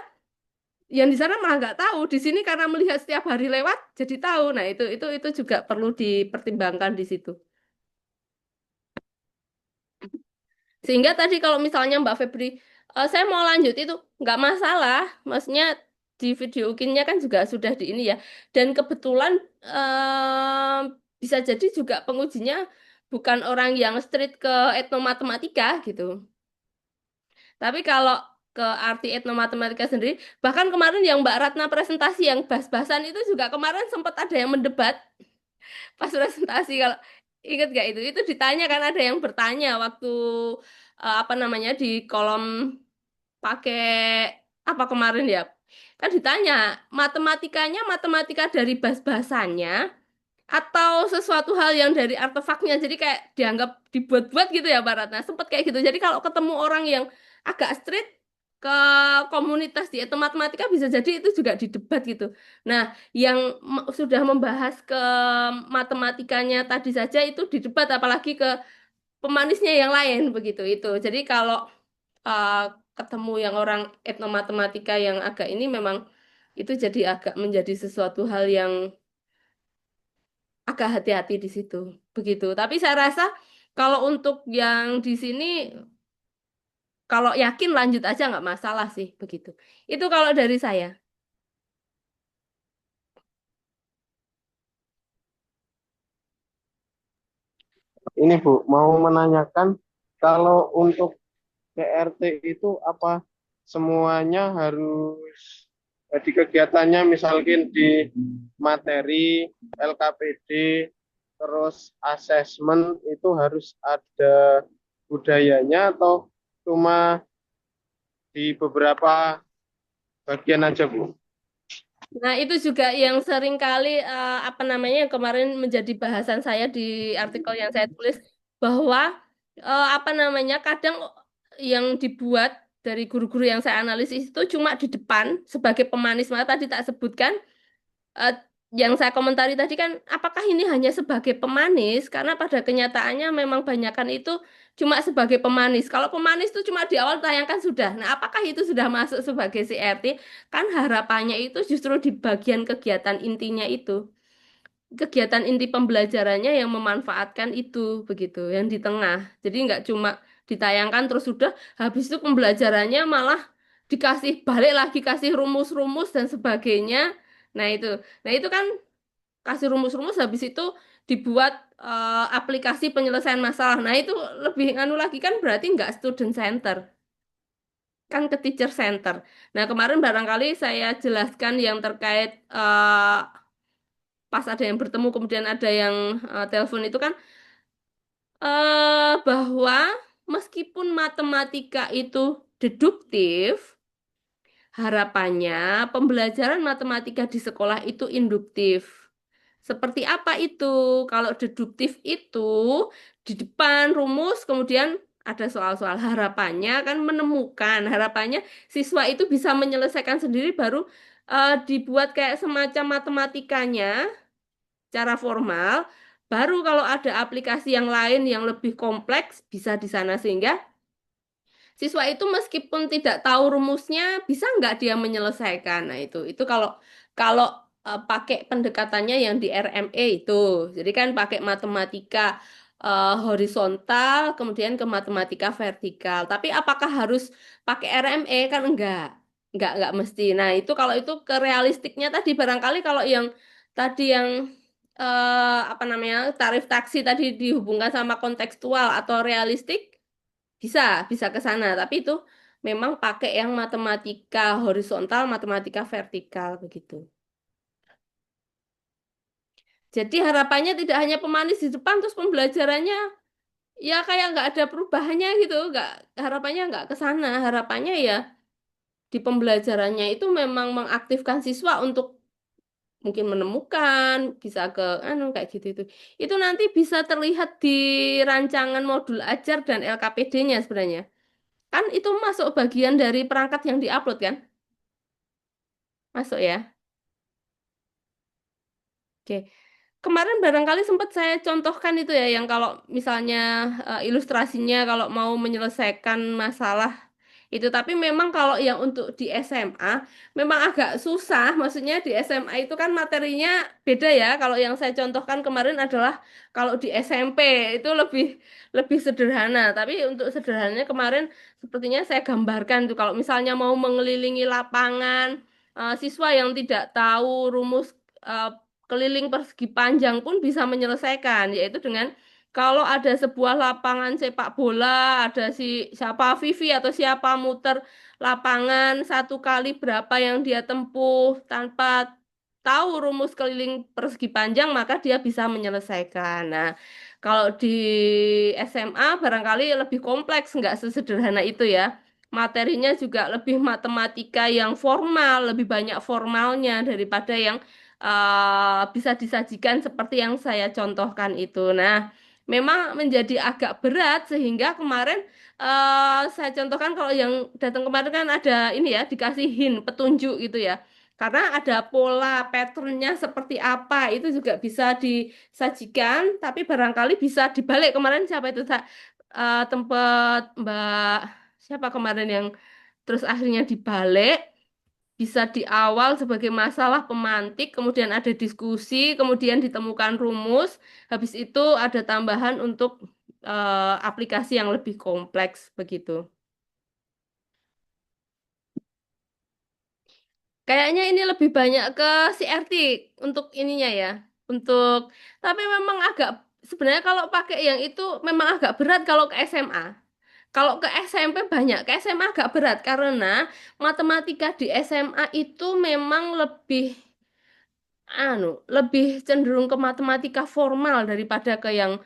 yang di sana malah nggak tahu di sini karena melihat setiap hari lewat jadi tahu nah itu juga perlu dipertimbangkan di situ sehingga tadi kalau misalnya Mbak Febri, saya mau lanjut itu nggak masalah. Maksudnya di video ukinnya kan juga sudah di ini ya. Dan kebetulan bisa jadi juga pengujinya bukan orang yang street ke etnomatematika gitu. Tapi kalau ke arti etnomatematika sendiri, bahkan kemarin yang Mbak Ratna presentasi yang bahas-bahasan itu juga kemarin sempat ada yang mendebat pas presentasi kalau ingat gak itu ditanya kan ada yang bertanya waktu apa namanya di kolom pakai apa kemarin ya kan ditanya matematikanya matematika dari bahas-bahasannya atau sesuatu hal yang dari artefaknya jadi kayak dianggap dibuat-buat gitu ya Mbak Ratna sempat kayak gitu jadi kalau ketemu orang yang agak strict ke komunitas di itu matematika bisa jadi itu juga didebat gitu. Nah, yang sudah membahas ke matematikanya tadi saja itu didebat apalagi ke pemanisnya yang lain begitu itu. Jadi kalau uh, ketemu yang orang etnomatematika yang agak ini memang itu jadi agak menjadi sesuatu hal yang agak hati-hati di situ. Begitu. Tapi saya rasa kalau untuk yang di sini kalau yakin lanjut aja nggak masalah sih begitu. Itu kalau dari saya. Ini Bu, mau menanyakan kalau untuk CRT itu apa semuanya harus di kegiatannya misalkan di materi LKPD terus asesmen itu harus ada budayanya atau cuma di beberapa bagian aja Bu? Nah, itu juga yang sering kali apa namanya yang kemarin menjadi bahasan saya di artikel yang saya tulis bahwa apa namanya kadang yang dibuat dari guru-guru yang saya analisis itu cuma di depan sebagai pemanis. Maka tadi tak sebutkan eh, yang saya komentari tadi kan apakah ini hanya sebagai pemanis karena pada kenyataannya memang banyakan itu cuma sebagai pemanis. Kalau pemanis itu cuma di awal tayangkan sudah. Nah, apakah itu sudah masuk sebagai CRT? Kan harapannya itu justru di bagian kegiatan intinya itu. Kegiatan inti pembelajarannya yang memanfaatkan itu begitu, yang di tengah. Jadi nggak cuma ditayangkan terus sudah habis itu pembelajarannya malah dikasih balik lagi kasih rumus-rumus dan sebagainya. Nah itu, nah itu kan kasih rumus-rumus habis itu dibuat aplikasi penyelesaian masalah. Nah itu lebih anu lagi kan berarti nggak student center, kan ke teacher center. Nah kemarin barangkali saya jelaskan yang terkait pas ada yang bertemu kemudian ada yang telepon itu kan bahwa meskipun matematika itu deduktif, harapannya pembelajaran matematika di sekolah itu induktif. Seperti apa itu? Kalau deduktif itu di depan rumus, kemudian ada soal-soal. Harapannya kan menemukan, harapannya siswa itu bisa menyelesaikan sendiri baru dibuat kayak semacam matematikanya cara formal. Baru kalau ada aplikasi yang lain yang lebih kompleks bisa di sana sehingga siswa itu meskipun tidak tahu rumusnya, bisa nggak dia menyelesaikan? Nah, itu kalau kalau pakai pendekatannya yang di RME itu. Jadi kan pakai matematika horizontal, kemudian ke matematika vertikal. Tapi apakah harus pakai RME? Kan enggak mesti. Nah, itu kalau itu ke realistiknya tadi barangkali kalau yang tadi yang apa namanya tarif taksi tadi dihubungkan sama kontekstual atau realistik bisa, bisa ke sana, tapi itu memang pakai yang matematika horizontal, matematika vertikal begitu. Jadi harapannya tidak hanya pemanis di depan, terus pembelajarannya ya kayak nggak ada perubahannya gitu, nggak harapannya nggak ke sana, harapannya ya di pembelajarannya itu memang mengaktifkan siswa untuk mungkin menemukan, bisa ke anu kayak gitu itu. Itu nanti bisa terlihat di rancangan modul ajar dan LKPD-nya sebenarnya. Kan itu masuk bagian dari perangkat yang diupload kan? Masuk ya. Oke. Kemarin barangkali sempat saya contohkan itu ya, yang kalau misalnya ilustrasinya kalau mau menyelesaikan masalah itu, tapi memang kalau yang untuk di SMA memang agak susah. Maksudnya di SMA itu kan materinya beda ya. Kalau yang saya contohkan kemarin adalah kalau di SMP itu lebih lebih sederhana. Tapi untuk sederhananya kemarin sepertinya saya gambarkan tuh kalau misalnya mau mengelilingi lapangan siswa yang tidak tahu rumus eh, keliling persegi panjang pun bisa menyelesaikan, yaitu dengan kalau ada sebuah lapangan sepak bola, ada si siapa Vivi atau siapa muter lapangan satu kali berapa yang dia tempuh tanpa tahu rumus keliling persegi panjang, maka dia bisa menyelesaikan. Nah, kalau di SMA barangkali lebih kompleks, nggak sesederhana itu ya. Materinya juga lebih matematika yang formal, lebih banyak formalnya daripada yang bisa disajikan seperti yang saya contohkan itu. Nah, memang menjadi agak berat sehingga kemarin saya contohkan kalau yang datang kemarin kan ada ini ya dikasih hint petunjuk gitu ya. Karena ada pola patternnya seperti apa itu juga bisa disajikan, tapi barangkali bisa dibalik kemarin siapa itu tempat Mbak siapa kemarin yang terus akhirnya dibalik bisa di awal sebagai masalah pemantik, kemudian ada diskusi, kemudian ditemukan rumus, habis itu ada tambahan untuk aplikasi yang lebih kompleks begitu. Kayaknya ini lebih banyak ke CRT untuk ininya ya. Untuk tapi memang agak sebenarnya kalau pakai yang itu memang agak berat kalau ke SMA. Kalau ke SMP banyak, ke SMA agak berat karena matematika di SMA itu memang lebih cenderung ke matematika formal daripada ke yang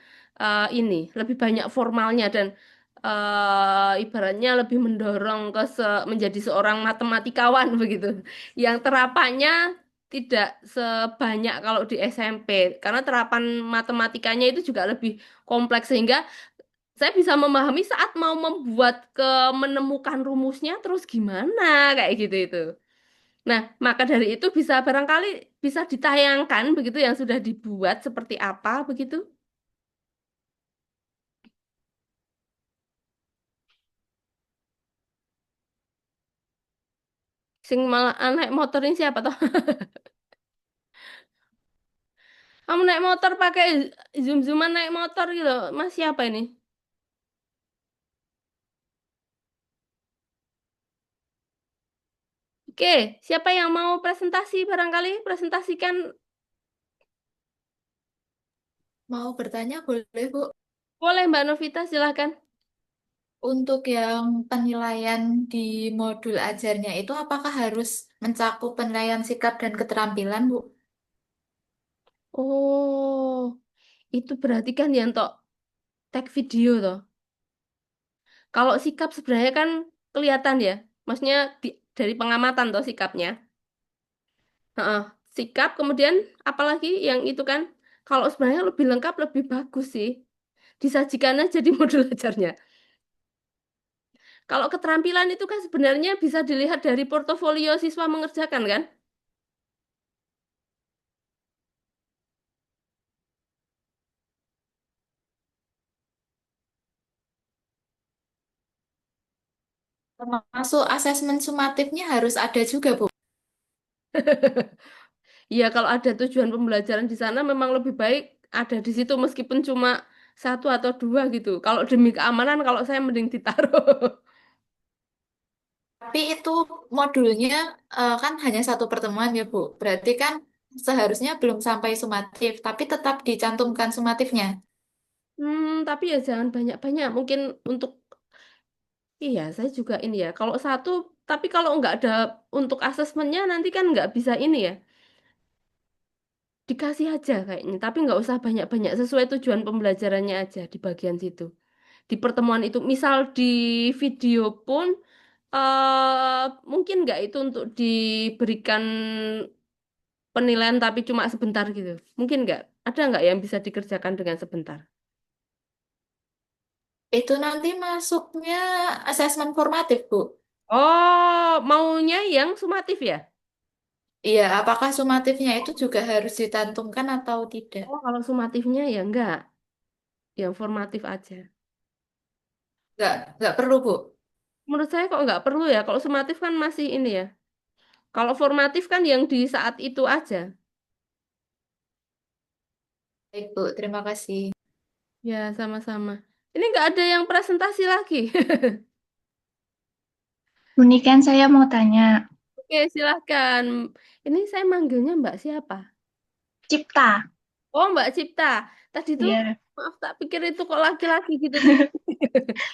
ini, lebih banyak formalnya dan ibaratnya lebih mendorong ke menjadi seorang matematikawan begitu. Yang terapannya tidak sebanyak kalau di SMP karena terapan matematikanya itu juga lebih kompleks sehingga saya bisa memahami saat mau membuat menemukan rumusnya terus gimana kayak gitu itu. Nah, maka dari itu bisa barangkali bisa ditayangkan begitu yang sudah dibuat seperti apa begitu. Sing malah naik motor ini siapa toh? Kamu naik motor pakai zoom-zooman naik motor gitu. Mas siapa ini? Oke, siapa yang mau presentasi barangkali presentasikan. Mau bertanya boleh, Bu? Boleh Mbak Novita silahkan. Untuk yang penilaian di modul ajarnya itu apakah harus mencakup penilaian sikap dan keterampilan, Bu? Oh, itu berarti kan yang tok tag video toh. Kalau sikap sebenarnya kan kelihatan ya. Maksudnya dari pengamatan toh sikapnya. Heeh, sikap kemudian apalagi yang itu kan kalau sebenarnya lebih lengkap lebih bagus sih. Disajikan aja di modul ajarnya. Kalau keterampilan itu kan sebenarnya bisa dilihat dari portofolio siswa mengerjakan kan? Termasuk asesmen sumatifnya harus ada juga, Bu. Iya, kalau ada tujuan pembelajaran di sana memang lebih baik ada di situ meskipun cuma satu atau dua gitu. Kalau demi keamanan, kalau saya mending ditaruh. Tapi itu modulnya kan hanya satu pertemuan ya, Bu. Berarti kan seharusnya belum sampai sumatif, tapi tetap dicantumkan sumatifnya. Tapi ya jangan banyak-banyak. Mungkin untuk, iya saya juga ini ya. Kalau satu, tapi kalau nggak ada untuk asesmennya nanti kan nggak bisa ini ya. Dikasih aja kayaknya, tapi nggak usah banyak-banyak. Sesuai tujuan pembelajarannya aja di bagian situ. Di pertemuan itu, misal di video pun, mungkin nggak itu untuk diberikan penilaian tapi cuma sebentar gitu. Mungkin nggak? Ada nggak yang bisa dikerjakan dengan sebentar? Itu nanti masuknya asesmen formatif, Bu. Oh, maunya yang sumatif ya? Iya, apakah sumatifnya itu juga harus dicantumkan atau tidak? Oh, kalau sumatifnya ya enggak. Yang formatif aja. Nggak perlu, Bu. Menurut saya kok nggak perlu ya. Kalau sumatif kan masih ini ya. Kalau formatif kan yang di saat itu aja. Baik, Bu. Terima kasih. Ya, sama-sama. Ini nggak ada yang presentasi lagi. Unikan saya mau tanya, Oke, silahkan. Ini saya manggilnya Mbak siapa? Cipta, Oh, Mbak Cipta. Tadi tuh, ya, maaf, tak pikir itu kok laki-laki gitu tuh.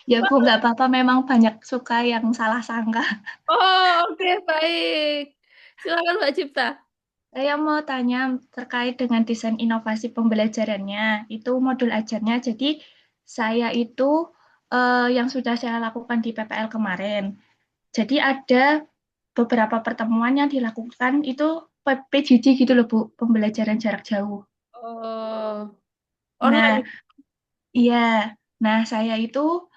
ya Bu, nggak apa-apa, memang banyak suka yang salah sangka. Oh, oke, baik. Silakan Mbak Cipta. Saya mau tanya terkait dengan desain inovasi pembelajarannya, itu modul ajarnya. Jadi saya itu yang sudah saya lakukan di PPL kemarin. Jadi ada beberapa pertemuan yang dilakukan itu PJJ gitu loh Bu, pembelajaran jarak jauh. Oh, Nah, online. iya, nah saya itu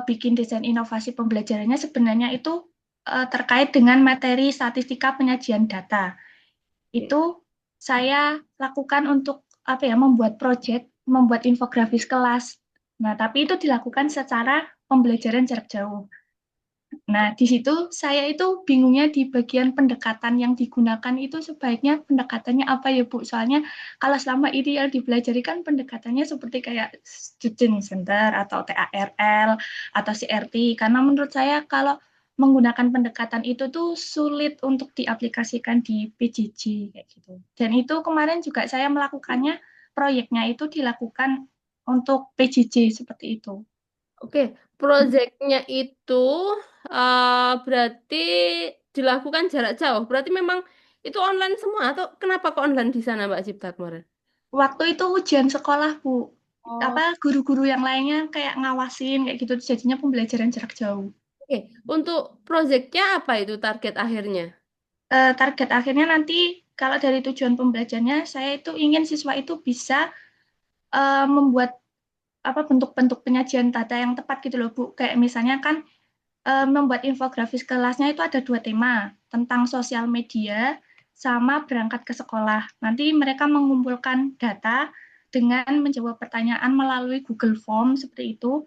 bikin desain inovasi pembelajarannya sebenarnya itu terkait dengan materi statistika penyajian data. Itu saya lakukan untuk apa ya, membuat project, membuat infografis kelas. Nah, tapi itu dilakukan secara pembelajaran jarak jauh. Nah, di situ saya itu bingungnya di bagian pendekatan yang digunakan itu sebaiknya pendekatannya apa ya Bu? Soalnya kalau selama ini yang dipelajari kan pendekatannya seperti kayak student center atau TARL atau CRT. Karena menurut saya kalau menggunakan pendekatan itu tuh sulit untuk diaplikasikan di PJJ kayak gitu. Dan itu kemarin juga saya melakukannya, proyeknya itu dilakukan untuk PJJ seperti itu. Oke, proyeknya itu berarti dilakukan jarak jauh. Berarti memang itu online semua atau kenapa kok online di sana Mbak Cipta kemarin? Waktu itu ujian sekolah, Bu. Oh, Apa guru-guru yang lainnya kayak ngawasin kayak gitu jadinya pembelajaran jarak jauh. oke. Untuk proyeknya apa itu target akhirnya? Target akhirnya nanti kalau dari tujuan pembelajarannya, saya itu ingin siswa itu bisa membuat apa bentuk-bentuk penyajian data yang tepat gitu loh Bu. Kayak misalnya kan membuat infografis kelasnya itu ada dua tema, tentang sosial media sama berangkat ke sekolah. Nanti mereka mengumpulkan data dengan menjawab pertanyaan melalui Google Form seperti itu.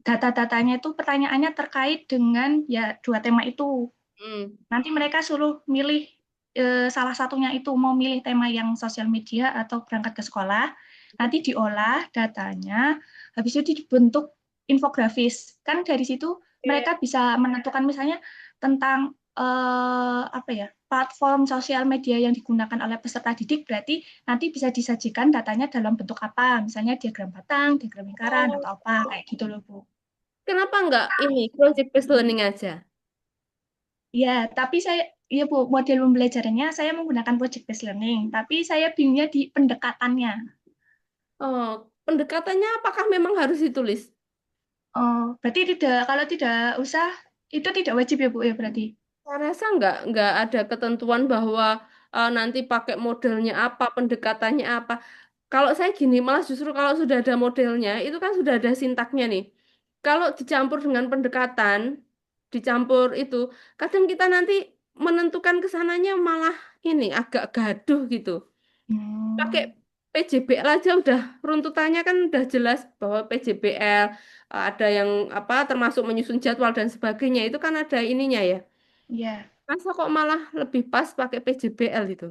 Data-datanya itu pertanyaannya terkait dengan ya dua tema itu. Hmm. Nanti mereka suruh milih salah satunya itu mau milih tema yang sosial media atau berangkat ke sekolah. Nanti diolah datanya, habis itu dibentuk infografis. Kan dari situ mereka bisa menentukan misalnya tentang apa ya platform sosial media yang digunakan oleh peserta didik. Berarti nanti bisa disajikan datanya dalam bentuk apa, misalnya diagram batang, diagram lingkaran Oh, atau apa kayak gitu loh Bu. kenapa nggak ini project based learning aja? Ya, tapi saya, ya Bu, model pembelajarannya saya menggunakan project based learning, tapi saya bingungnya di pendekatannya. Oh, pendekatannya apakah memang harus ditulis? Oh, berarti tidak, kalau tidak usah, itu tidak wajib ya Bu ya berarti. Saya rasa nggak ada ketentuan bahwa nanti pakai modelnya apa, pendekatannya apa. Kalau saya gini, malah justru kalau sudah ada modelnya, itu kan sudah ada sintaknya nih. Kalau dicampur dengan pendekatan, dicampur itu, kadang kita nanti menentukan kesananya malah ini agak gaduh gitu. Pakai Hmm, PJBL aja udah runtutannya kan udah jelas bahwa PJBL ada yang apa termasuk menyusun jadwal dan sebagainya itu kan ada ininya ya. ya. Masa kok malah lebih pas pakai PJBL itu?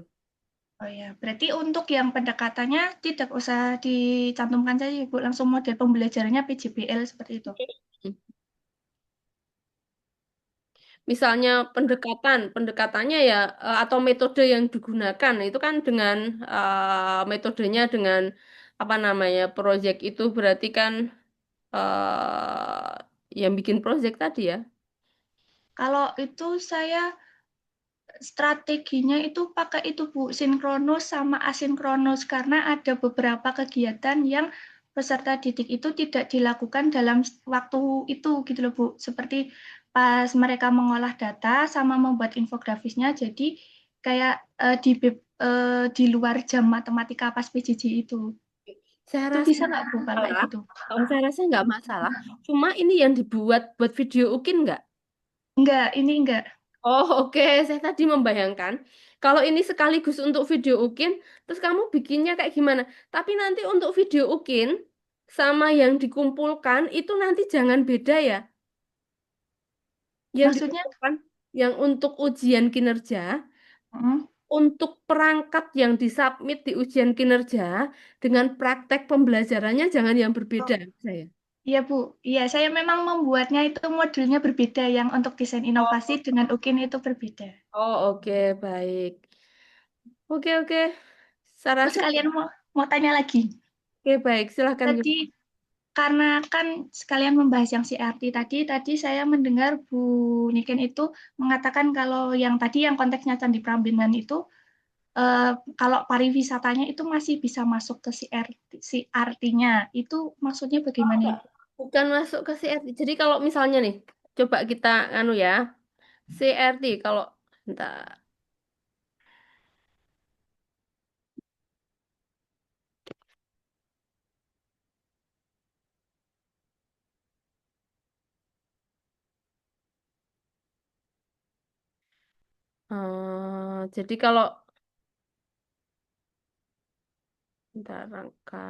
Oh ya, berarti untuk yang pendekatannya tidak usah dicantumkan saja ya Bu, langsung model pembelajarannya PJBL seperti itu. Misalnya pendekatannya ya atau metode yang digunakan itu kan dengan metodenya dengan apa namanya project itu berarti kan yang bikin project tadi ya. Kalau itu saya strateginya itu pakai itu Bu, sinkronus sama asinkronus karena ada beberapa kegiatan yang peserta didik itu tidak dilakukan dalam waktu itu gitu loh Bu. Seperti pas mereka mengolah data sama membuat infografisnya jadi kayak di luar jam matematika pas PJJ itu. Saya Itu rasa bisa nggak Bu kalau kayak masalah. gitu? Kalau saya rasa nggak masalah. Cuma ini yang dibuat buat video Ukin nggak? Enggak, ini enggak. Oh oke, saya tadi membayangkan kalau ini sekaligus untuk video Ukin, terus kamu bikinnya kayak gimana? Tapi nanti untuk video Ukin sama yang dikumpulkan itu nanti jangan beda ya. Yang Maksudnya, dikumpulkan yang untuk ujian kinerja, mm, untuk perangkat yang disubmit di ujian kinerja dengan praktek pembelajarannya jangan yang berbeda saya. iya Bu, iya saya memang membuatnya itu modulnya berbeda yang untuk desain inovasi Oh, dengan UKIN itu berbeda. oh oke baik. Oke oke. Saya Bu rasa sekalian mau tanya lagi. oke baik silahkan. Tadi karena kan sekalian membahas yang CRT tadi saya mendengar Bu Niken itu mengatakan kalau yang tadi yang konteksnya Candi Prambanan itu eh, kalau pariwisatanya itu masih bisa masuk ke CRT-nya. Itu maksudnya Oh, bagaimana enggak. Ibu? Bukan masuk ke CRT. Jadi kalau misalnya nih, coba kita anu ya, CRT kalau entar, jadi kalau entar Rangka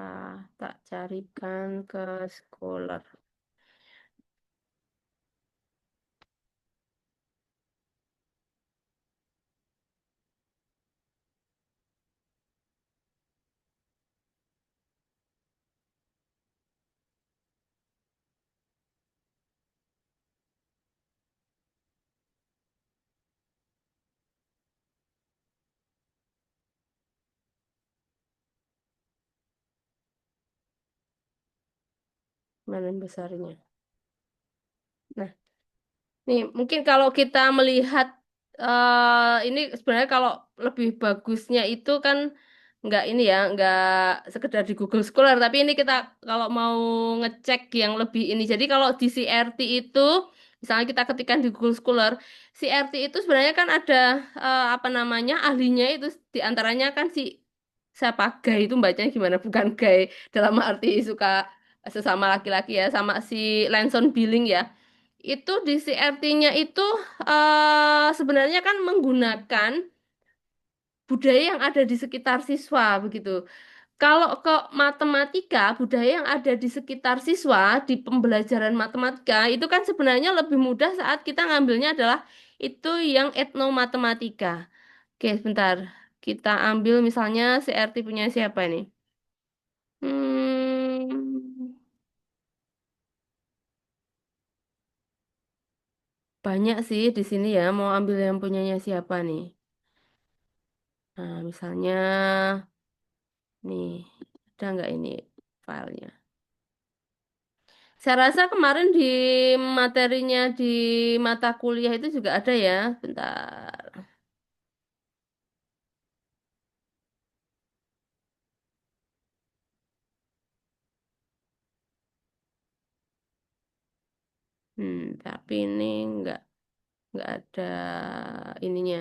tak carikan ke Scholar. Mana yang besarnya? Nah, nih mungkin kalau kita melihat ini sebenarnya kalau lebih bagusnya itu kan nggak ini ya, nggak sekedar di Google Scholar, tapi ini kita kalau mau ngecek yang lebih ini. Jadi kalau di CRT itu Misalnya kita ketikkan di Google Scholar, CRT itu sebenarnya kan ada apa namanya ahlinya itu diantaranya kan si siapa gay itu bacanya gimana? Bukan gay dalam arti suka sesama laki-laki ya, sama si Lanson Billing ya. Itu di CRT-nya itu sebenarnya kan menggunakan budaya yang ada di sekitar siswa begitu. Kalau ke matematika, budaya yang ada di sekitar siswa di pembelajaran matematika itu kan sebenarnya lebih mudah saat kita ngambilnya adalah itu yang etnomatematika. Oke, sebentar. Kita ambil misalnya CRT punya siapa ini? Hmm, banyak sih di sini ya. Mau ambil yang punyanya siapa nih? Nah, misalnya nih, ada nggak ini filenya? Saya rasa kemarin di materinya di mata kuliah itu juga ada ya. Bentar. Tapi ini nggak ada ininya,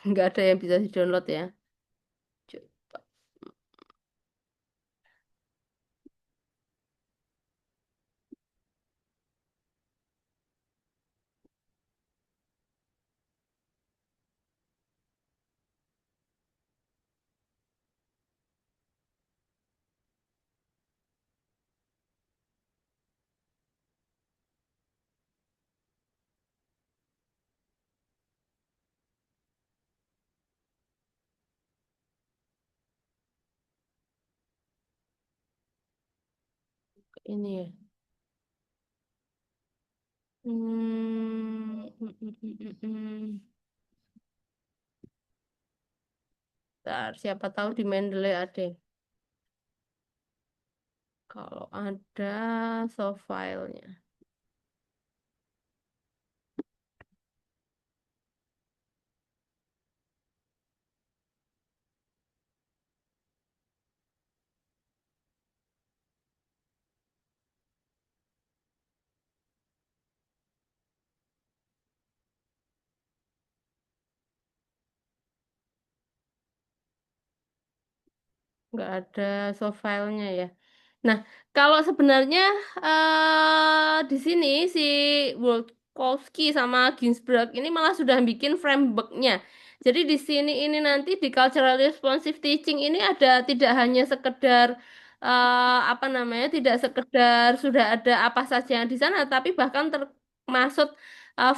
nggak ada yang bisa di-download ya. Coba. Ini ya. Hmm, mm, mm, mm, mm, mm. Bentar, siapa tahu di Mendeley ada. Kalau ada soft filenya, nggak ada soft filenya ya. Nah, kalau sebenarnya di sini si Wolkowski sama Ginsberg ini malah sudah bikin frameworknya. Jadi di sini ini nanti di cultural responsive teaching ini ada tidak hanya sekedar apa namanya, tidak sekedar sudah ada apa saja yang di sana, tapi bahkan termasuk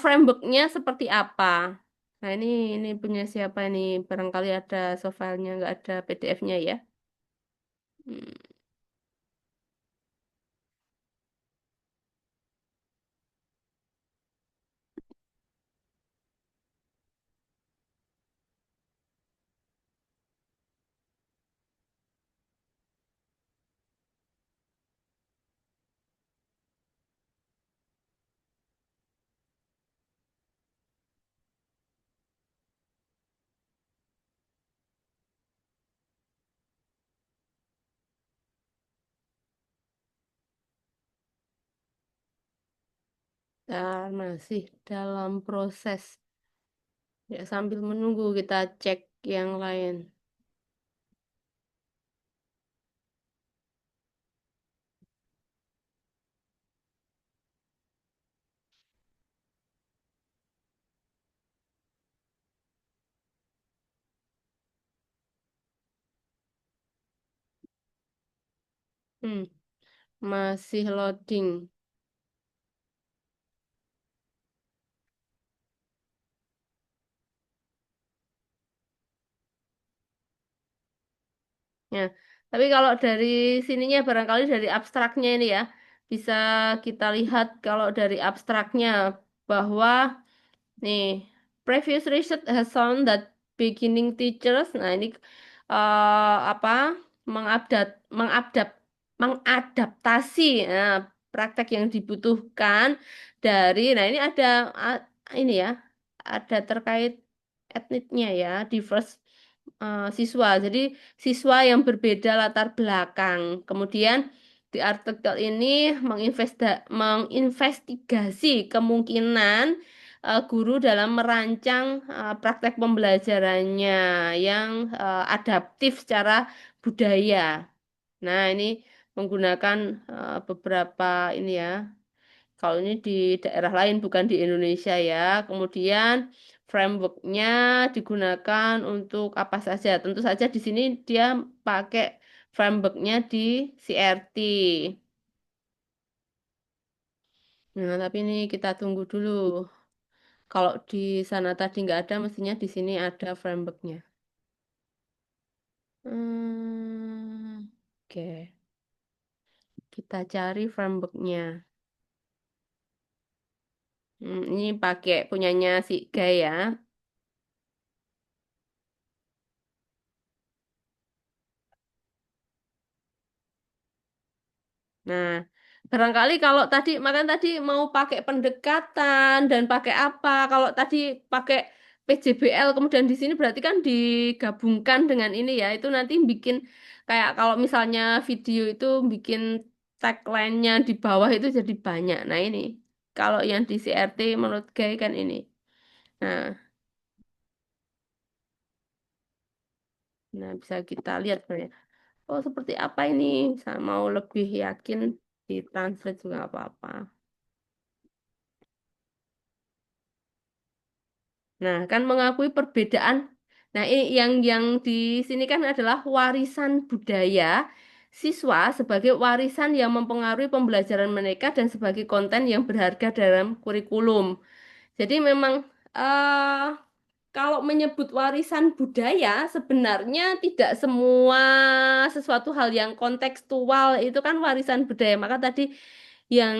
frameworknya seperti apa. Nah ini punya siapa ini? Barangkali ada soft filenya, nggak ada PDF-nya ya. Hmm, masih dalam proses. Ya, sambil menunggu kita cek yang lain. Hmm, masih loading. Ya, tapi kalau dari sininya barangkali dari abstraknya ini ya, bisa kita lihat kalau dari abstraknya bahwa nih, previous research has shown that beginning teachers, nah ini apa mengupdate, mengadaptasi praktek yang dibutuhkan dari, nah ini ada ini ya, ada terkait etniknya ya, diverse siswa. Jadi siswa yang berbeda latar belakang. Kemudian di artikel ini menginvestigasi kemungkinan guru dalam merancang praktek pembelajarannya yang adaptif secara budaya. Nah, ini menggunakan beberapa ini ya. Kalau ini di daerah lain, bukan di Indonesia ya. Kemudian frameworknya digunakan untuk apa saja. Tentu saja di sini dia pakai frameworknya di CRT. Nah, tapi ini kita tunggu dulu. Kalau di sana tadi nggak ada, mestinya di sini ada frameworknya. Oke. Kita cari frameworknya. Ini pakai punyanya si Gaya. Nah, barangkali kalau tadi makan tadi mau pakai pendekatan dan pakai apa? Kalau tadi pakai PJBL kemudian di sini berarti kan digabungkan dengan ini ya. Itu nanti bikin kayak kalau misalnya video itu bikin tagline-nya di bawah itu jadi banyak. Nah, ini kalau yang di CRT menurut Gay kan ini. Nah, nah bisa kita lihat sebenarnya. Oh, seperti apa ini? Saya mau lebih yakin di translate juga nggak apa-apa. Nah, kan mengakui perbedaan. Nah, ini yang di sini kan adalah warisan budaya siswa sebagai warisan yang mempengaruhi pembelajaran mereka dan sebagai konten yang berharga dalam kurikulum. Jadi memang eh, kalau menyebut warisan budaya sebenarnya tidak semua sesuatu hal yang kontekstual itu kan warisan budaya. Maka tadi yang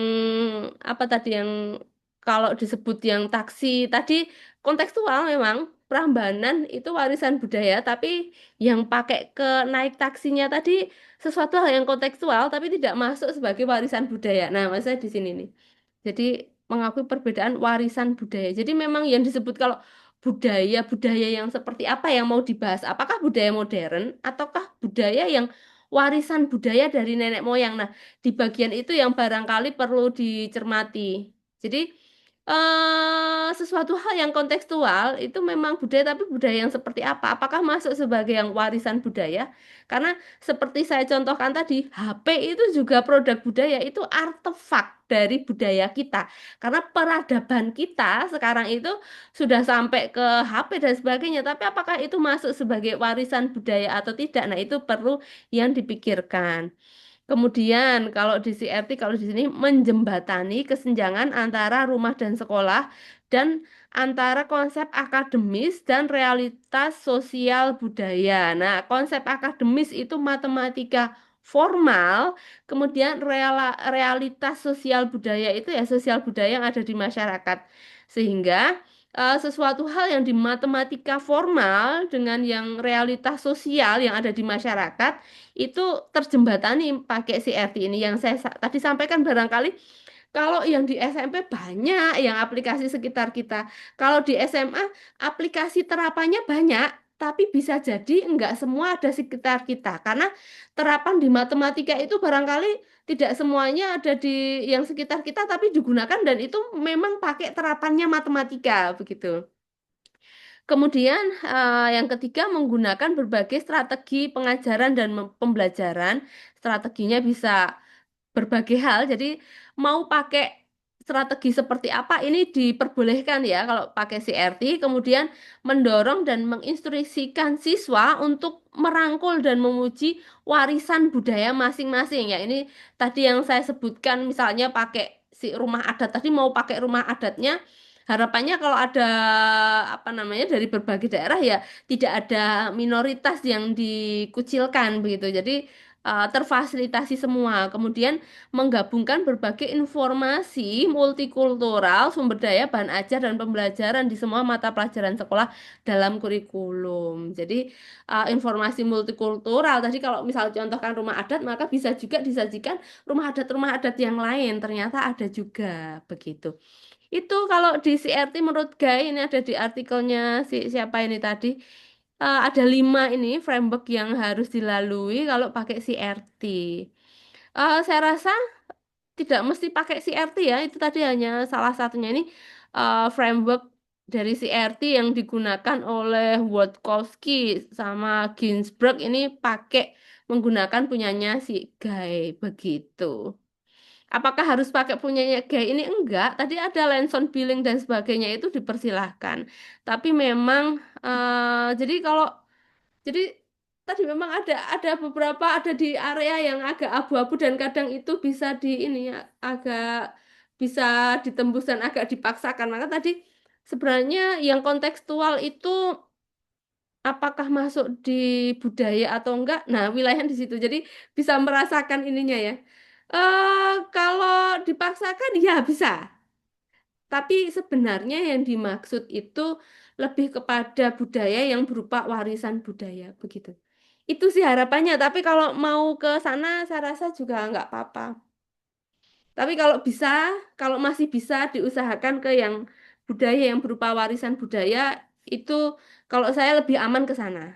apa tadi yang kalau disebut yang taksi tadi kontekstual memang Prambanan itu warisan budaya tapi yang pakai ke naik taksinya tadi sesuatu hal yang kontekstual tapi tidak masuk sebagai warisan budaya. Nah, maksudnya di sini nih. Jadi mengakui perbedaan warisan budaya. Jadi memang yang disebut kalau budaya yang seperti apa yang mau dibahas? Apakah budaya modern ataukah budaya yang warisan budaya dari nenek moyang? Nah, di bagian itu yang barangkali perlu dicermati. Jadi, sesuatu hal yang kontekstual itu memang budaya, tapi budaya yang seperti apa? Apakah masuk sebagai yang warisan budaya? Karena seperti saya contohkan tadi, HP itu juga produk budaya, itu artefak dari budaya kita. Karena peradaban kita sekarang itu sudah sampai ke HP dan sebagainya, tapi apakah itu masuk sebagai warisan budaya atau tidak? Nah, itu perlu yang dipikirkan. Kemudian kalau di CRT, kalau di sini menjembatani kesenjangan antara rumah dan sekolah dan antara konsep akademis dan realitas sosial budaya. Nah, konsep akademis itu matematika formal, kemudian realitas sosial budaya itu ya sosial budaya yang ada di masyarakat. Sehingga sesuatu hal yang di matematika formal dengan yang realitas sosial yang ada di masyarakat itu terjembatani pakai CRT ini yang saya tadi sampaikan barangkali kalau yang di SMP banyak yang aplikasi sekitar kita. Kalau di SMA aplikasi terapannya banyak, tapi bisa jadi enggak semua ada sekitar kita. Karena terapan di matematika itu barangkali tidak semuanya ada di yang sekitar kita, tapi digunakan dan itu memang pakai terapannya matematika begitu. Kemudian yang ketiga menggunakan berbagai strategi pengajaran dan pembelajaran. Strateginya bisa berbagai hal. Jadi mau pakai strategi seperti apa ini diperbolehkan ya kalau pakai CRT. Kemudian mendorong dan menginstruksikan siswa untuk merangkul dan memuji warisan budaya masing-masing. Ya ini tadi yang saya sebutkan misalnya pakai si rumah adat tadi mau pakai rumah adatnya. Harapannya kalau ada apa namanya dari berbagai daerah ya tidak ada minoritas yang dikucilkan begitu. Jadi terfasilitasi semua. Kemudian menggabungkan berbagai informasi multikultural, sumber daya, bahan ajar, dan pembelajaran di semua mata pelajaran sekolah dalam kurikulum. Jadi, informasi multikultural, tadi kalau misal contohkan rumah adat, maka bisa juga disajikan rumah adat yang lain. Ternyata ada juga begitu. Itu kalau di CRT menurut Guy, ini ada di artikelnya si siapa ini tadi. ada 5 ini framework yang harus dilalui kalau pakai CRT. Saya rasa tidak mesti pakai CRT ya, itu tadi hanya salah satunya ini framework dari CRT yang digunakan oleh Wodkowski sama Ginsberg ini pakai menggunakan punyanya si Guy begitu. Apakah harus pakai punyanya Guy ini? Enggak. Tadi ada Lanson Billing dan sebagainya itu dipersilahkan. Tapi memang jadi kalau jadi tadi memang ada beberapa ada di area yang agak abu-abu dan kadang itu bisa di ini ya, agak bisa ditembus dan agak dipaksakan. Maka tadi sebenarnya yang kontekstual itu apakah masuk di budaya atau enggak? Nah, wilayah di situ. Jadi bisa merasakan ininya ya. Kalau dipaksakan ya bisa. Tapi sebenarnya yang dimaksud itu lebih kepada budaya yang berupa warisan budaya begitu. Itu sih harapannya. Tapi kalau mau ke sana, saya rasa juga nggak apa-apa. Tapi kalau bisa, kalau masih bisa diusahakan ke yang budaya yang berupa warisan budaya, itu kalau saya lebih aman ke sana.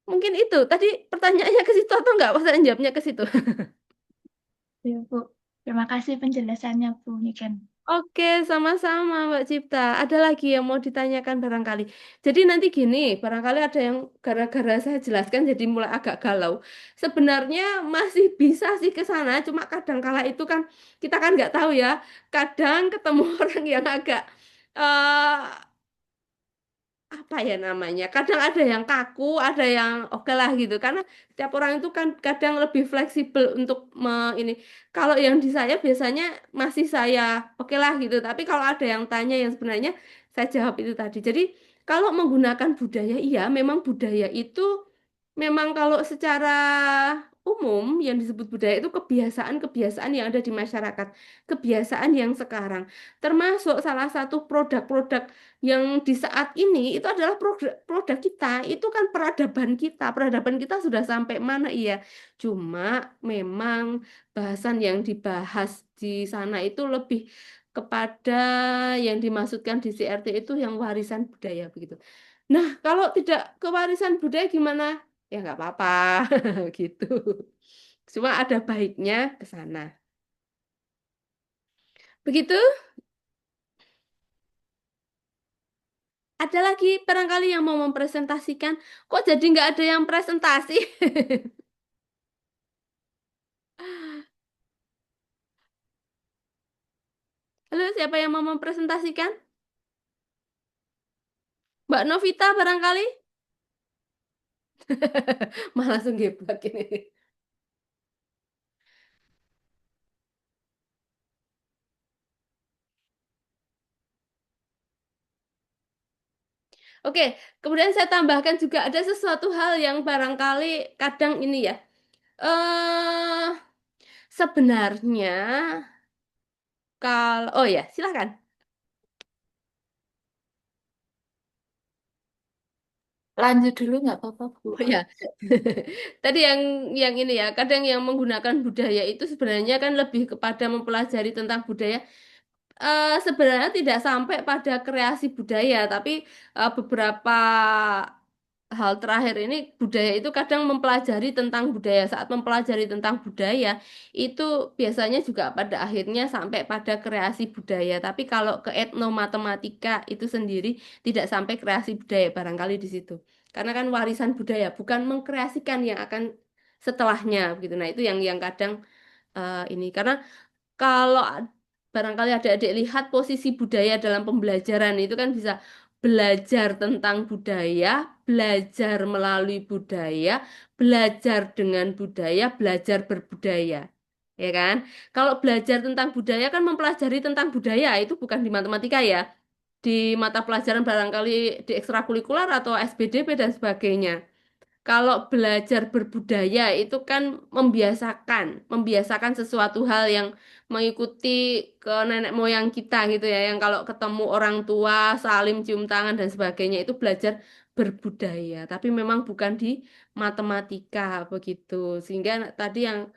Mungkin itu. Tadi pertanyaannya ke situ atau enggak? Saya jawabnya ke situ. Ya, Bu. Terima kasih penjelasannya, Bu Niken. Oke, sama-sama Mbak Cipta. Ada lagi yang mau ditanyakan barangkali. Jadi nanti gini, barangkali ada yang gara-gara saya jelaskan jadi mulai agak galau. Sebenarnya masih bisa sih ke sana, cuma kadang kala itu kan kita kan nggak tahu ya. Kadang ketemu orang yang agak apa ya namanya kadang ada yang kaku ada yang oke lah gitu karena setiap orang itu kan kadang lebih fleksibel untuk ini kalau yang di saya biasanya masih saya oke lah gitu tapi kalau ada yang tanya yang sebenarnya saya jawab itu tadi jadi kalau menggunakan budaya iya memang budaya itu memang kalau secara umum yang disebut budaya itu kebiasaan-kebiasaan yang ada di masyarakat kebiasaan yang sekarang termasuk salah satu produk-produk yang di saat ini itu adalah produk kita, itu kan peradaban kita sudah sampai mana iya. Cuma memang bahasan yang dibahas di sana itu lebih kepada yang dimaksudkan di CRT itu yang warisan budaya begitu. Nah, kalau tidak kewarisan budaya gimana? Ya nggak apa-apa gitu. Cuma ada baiknya ke sana. Begitu? Ada lagi barangkali yang mau mempresentasikan. Kok jadi nggak ada yang presentasi? Halo, siapa yang mau mempresentasikan? Mbak Novita barangkali? Malah langsung geblak ini. Oke, kemudian saya tambahkan juga ada sesuatu hal yang barangkali kadang ini ya. eh Sebenarnya kalau oh ya, silakan. Lanjut dulu nggak apa-apa, Bu. Oh ya. Tadi yang ini ya, kadang yang menggunakan budaya itu sebenarnya kan lebih kepada mempelajari tentang budaya sebenarnya tidak sampai pada kreasi budaya, tapi beberapa hal terakhir ini budaya itu kadang mempelajari tentang budaya. Saat mempelajari tentang budaya, itu biasanya juga pada akhirnya sampai pada kreasi budaya. Tapi kalau ke etnomatematika itu sendiri tidak sampai kreasi budaya barangkali di situ. Karena kan warisan budaya, bukan mengkreasikan yang akan setelahnya gitu. Nah, itu yang kadang ini karena kalau barangkali adik-adik lihat posisi budaya dalam pembelajaran itu kan bisa belajar tentang budaya, belajar melalui budaya, belajar dengan budaya, belajar berbudaya. Ya kan? Kalau belajar tentang budaya kan mempelajari tentang budaya itu bukan di matematika ya. Di mata pelajaran barangkali di ekstrakurikuler atau SBDP dan sebagainya. Kalau belajar berbudaya itu kan membiasakan sesuatu hal yang mengikuti ke nenek moyang kita gitu ya, yang kalau ketemu orang tua salim cium tangan dan sebagainya itu belajar berbudaya, tapi memang bukan di matematika begitu. Sehingga tadi yang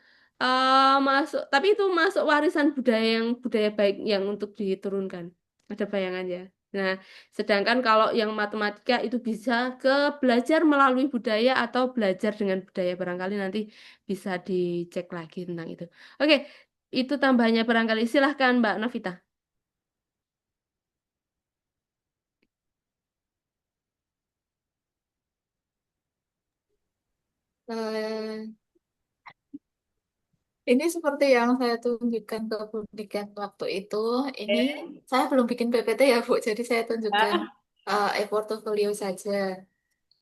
masuk, tapi itu masuk warisan budaya yang budaya baik yang untuk diturunkan. Ada bayangan ya? Nah, sedangkan kalau yang matematika itu bisa ke belajar melalui budaya atau belajar dengan budaya. Barangkali nanti bisa dicek lagi tentang itu. Oke, itu tambahnya barangkali. Silahkan Mbak Novita. Eh, ini seperti yang saya tunjukkan ke Bu Niken waktu itu. Ini saya belum bikin PPT ya, Bu. Jadi saya tunjukkan e-portfolio saja.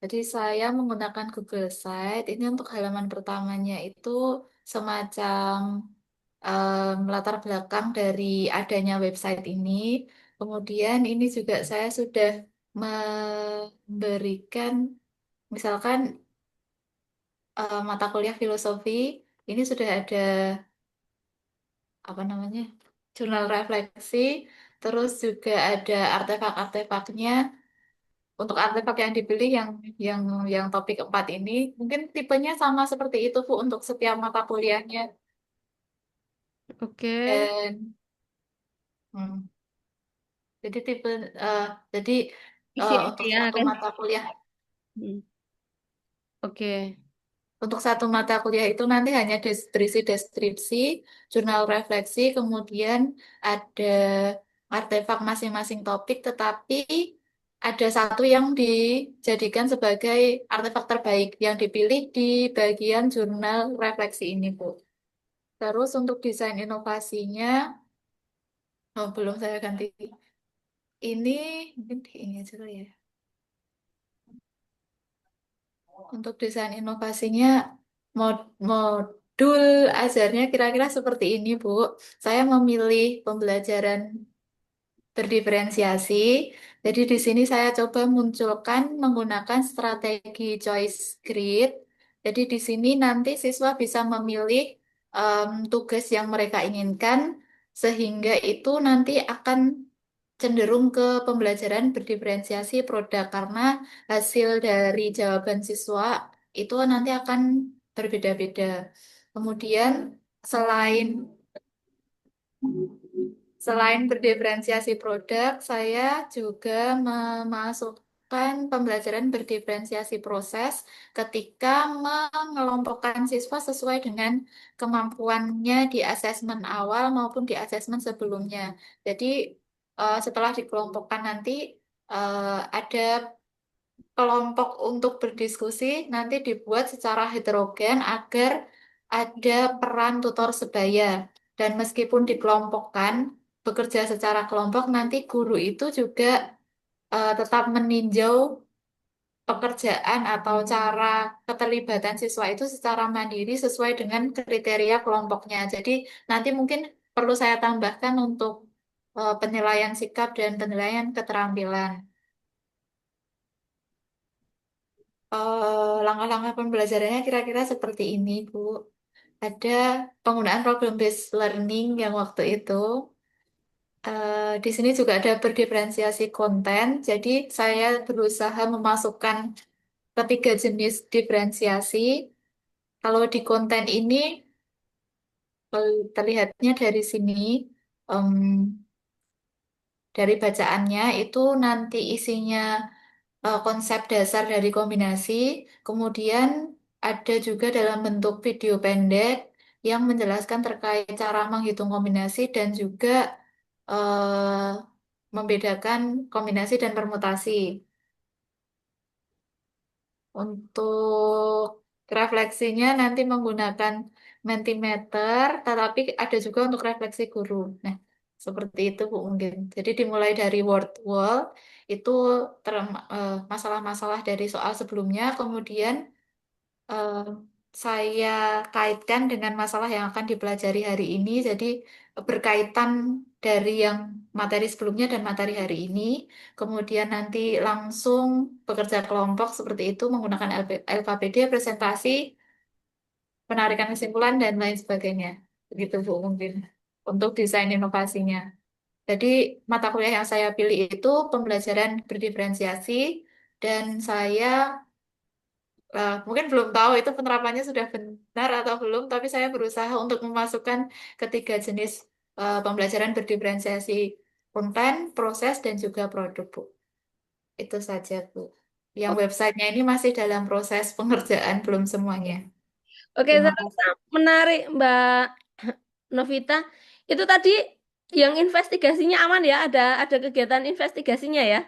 Jadi saya menggunakan Google Site. Ini untuk halaman pertamanya itu semacam latar belakang dari adanya website ini. Kemudian ini juga saya sudah memberikan, misalkan mata kuliah filosofi, ini sudah ada apa namanya jurnal refleksi, terus juga ada artefak-artefaknya. Untuk artefak yang dipilih yang yang topik 4 ini, mungkin tipenya sama seperti itu Bu untuk setiap mata kuliahnya. Oke, Dan hmm, jadi tipe eh, jadi untuk isi-isinya satu kan. mata kuliah Hmm. Oke, untuk satu mata kuliah itu nanti hanya berisi deskripsi, jurnal refleksi, kemudian ada artefak masing-masing topik, tetapi ada satu yang dijadikan sebagai artefak terbaik yang dipilih di bagian jurnal refleksi ini, Bu. Terus untuk desain inovasinya, oh belum saya ganti. Ini mungkin di ini aja kali ya. Untuk desain inovasinya, modul ajarnya kira-kira seperti ini, Bu. Saya memilih pembelajaran berdiferensiasi. Jadi di sini saya coba munculkan menggunakan strategi choice grid. Jadi di sini nanti siswa bisa memilih tugas yang mereka inginkan, sehingga itu nanti akan cenderung ke pembelajaran berdiferensiasi produk karena hasil dari jawaban siswa itu nanti akan berbeda-beda. Kemudian selain selain berdiferensiasi produk, saya juga memasukkan pembelajaran berdiferensiasi proses ketika mengelompokkan siswa sesuai dengan kemampuannya di asesmen awal maupun di asesmen sebelumnya. Jadi, setelah dikelompokkan nanti ada kelompok untuk berdiskusi nanti dibuat secara heterogen agar ada peran tutor sebaya. Dan meskipun dikelompokkan, bekerja secara kelompok, nanti guru itu juga tetap meninjau pekerjaan atau cara keterlibatan siswa itu secara mandiri sesuai dengan kriteria kelompoknya. Jadi nanti mungkin perlu saya tambahkan untuk penilaian sikap dan penilaian keterampilan. Langkah-langkah pembelajarannya kira-kira seperti ini, Bu. Ada penggunaan problem based learning yang waktu itu. Di sini juga ada berdiferensiasi konten. Jadi saya berusaha memasukkan ketiga jenis diferensiasi. Kalau di konten ini terlihatnya dari sini, em, dari bacaannya itu nanti isinya konsep dasar dari kombinasi, kemudian ada juga dalam bentuk video pendek yang menjelaskan terkait cara menghitung kombinasi dan juga membedakan kombinasi dan permutasi. Untuk refleksinya nanti menggunakan Mentimeter, tetapi ada juga untuk refleksi guru. Nah, seperti itu Bu mungkin. Jadi dimulai dari word wall itu masalah-masalah dari soal sebelumnya, kemudian eh, saya kaitkan dengan masalah yang akan dipelajari hari ini. Jadi berkaitan dari yang materi sebelumnya dan materi hari ini. Kemudian nanti langsung bekerja kelompok seperti itu menggunakan LKPD, presentasi, penarikan kesimpulan, dan lain sebagainya. Begitu Bu mungkin untuk desain inovasinya. Jadi mata kuliah yang saya pilih itu pembelajaran berdiferensiasi dan saya mungkin belum tahu itu penerapannya sudah benar atau belum, tapi saya berusaha untuk memasukkan ketiga jenis pembelajaran berdiferensiasi konten, proses, dan juga produk, Bu. Itu saja, Bu. Yang Oke, websitenya ini masih dalam proses pengerjaan, belum semuanya. oke, Terima saya rasa kasih. menarik Mbak Novita. Itu tadi yang investigasinya aman ya, ada kegiatan investigasinya ya.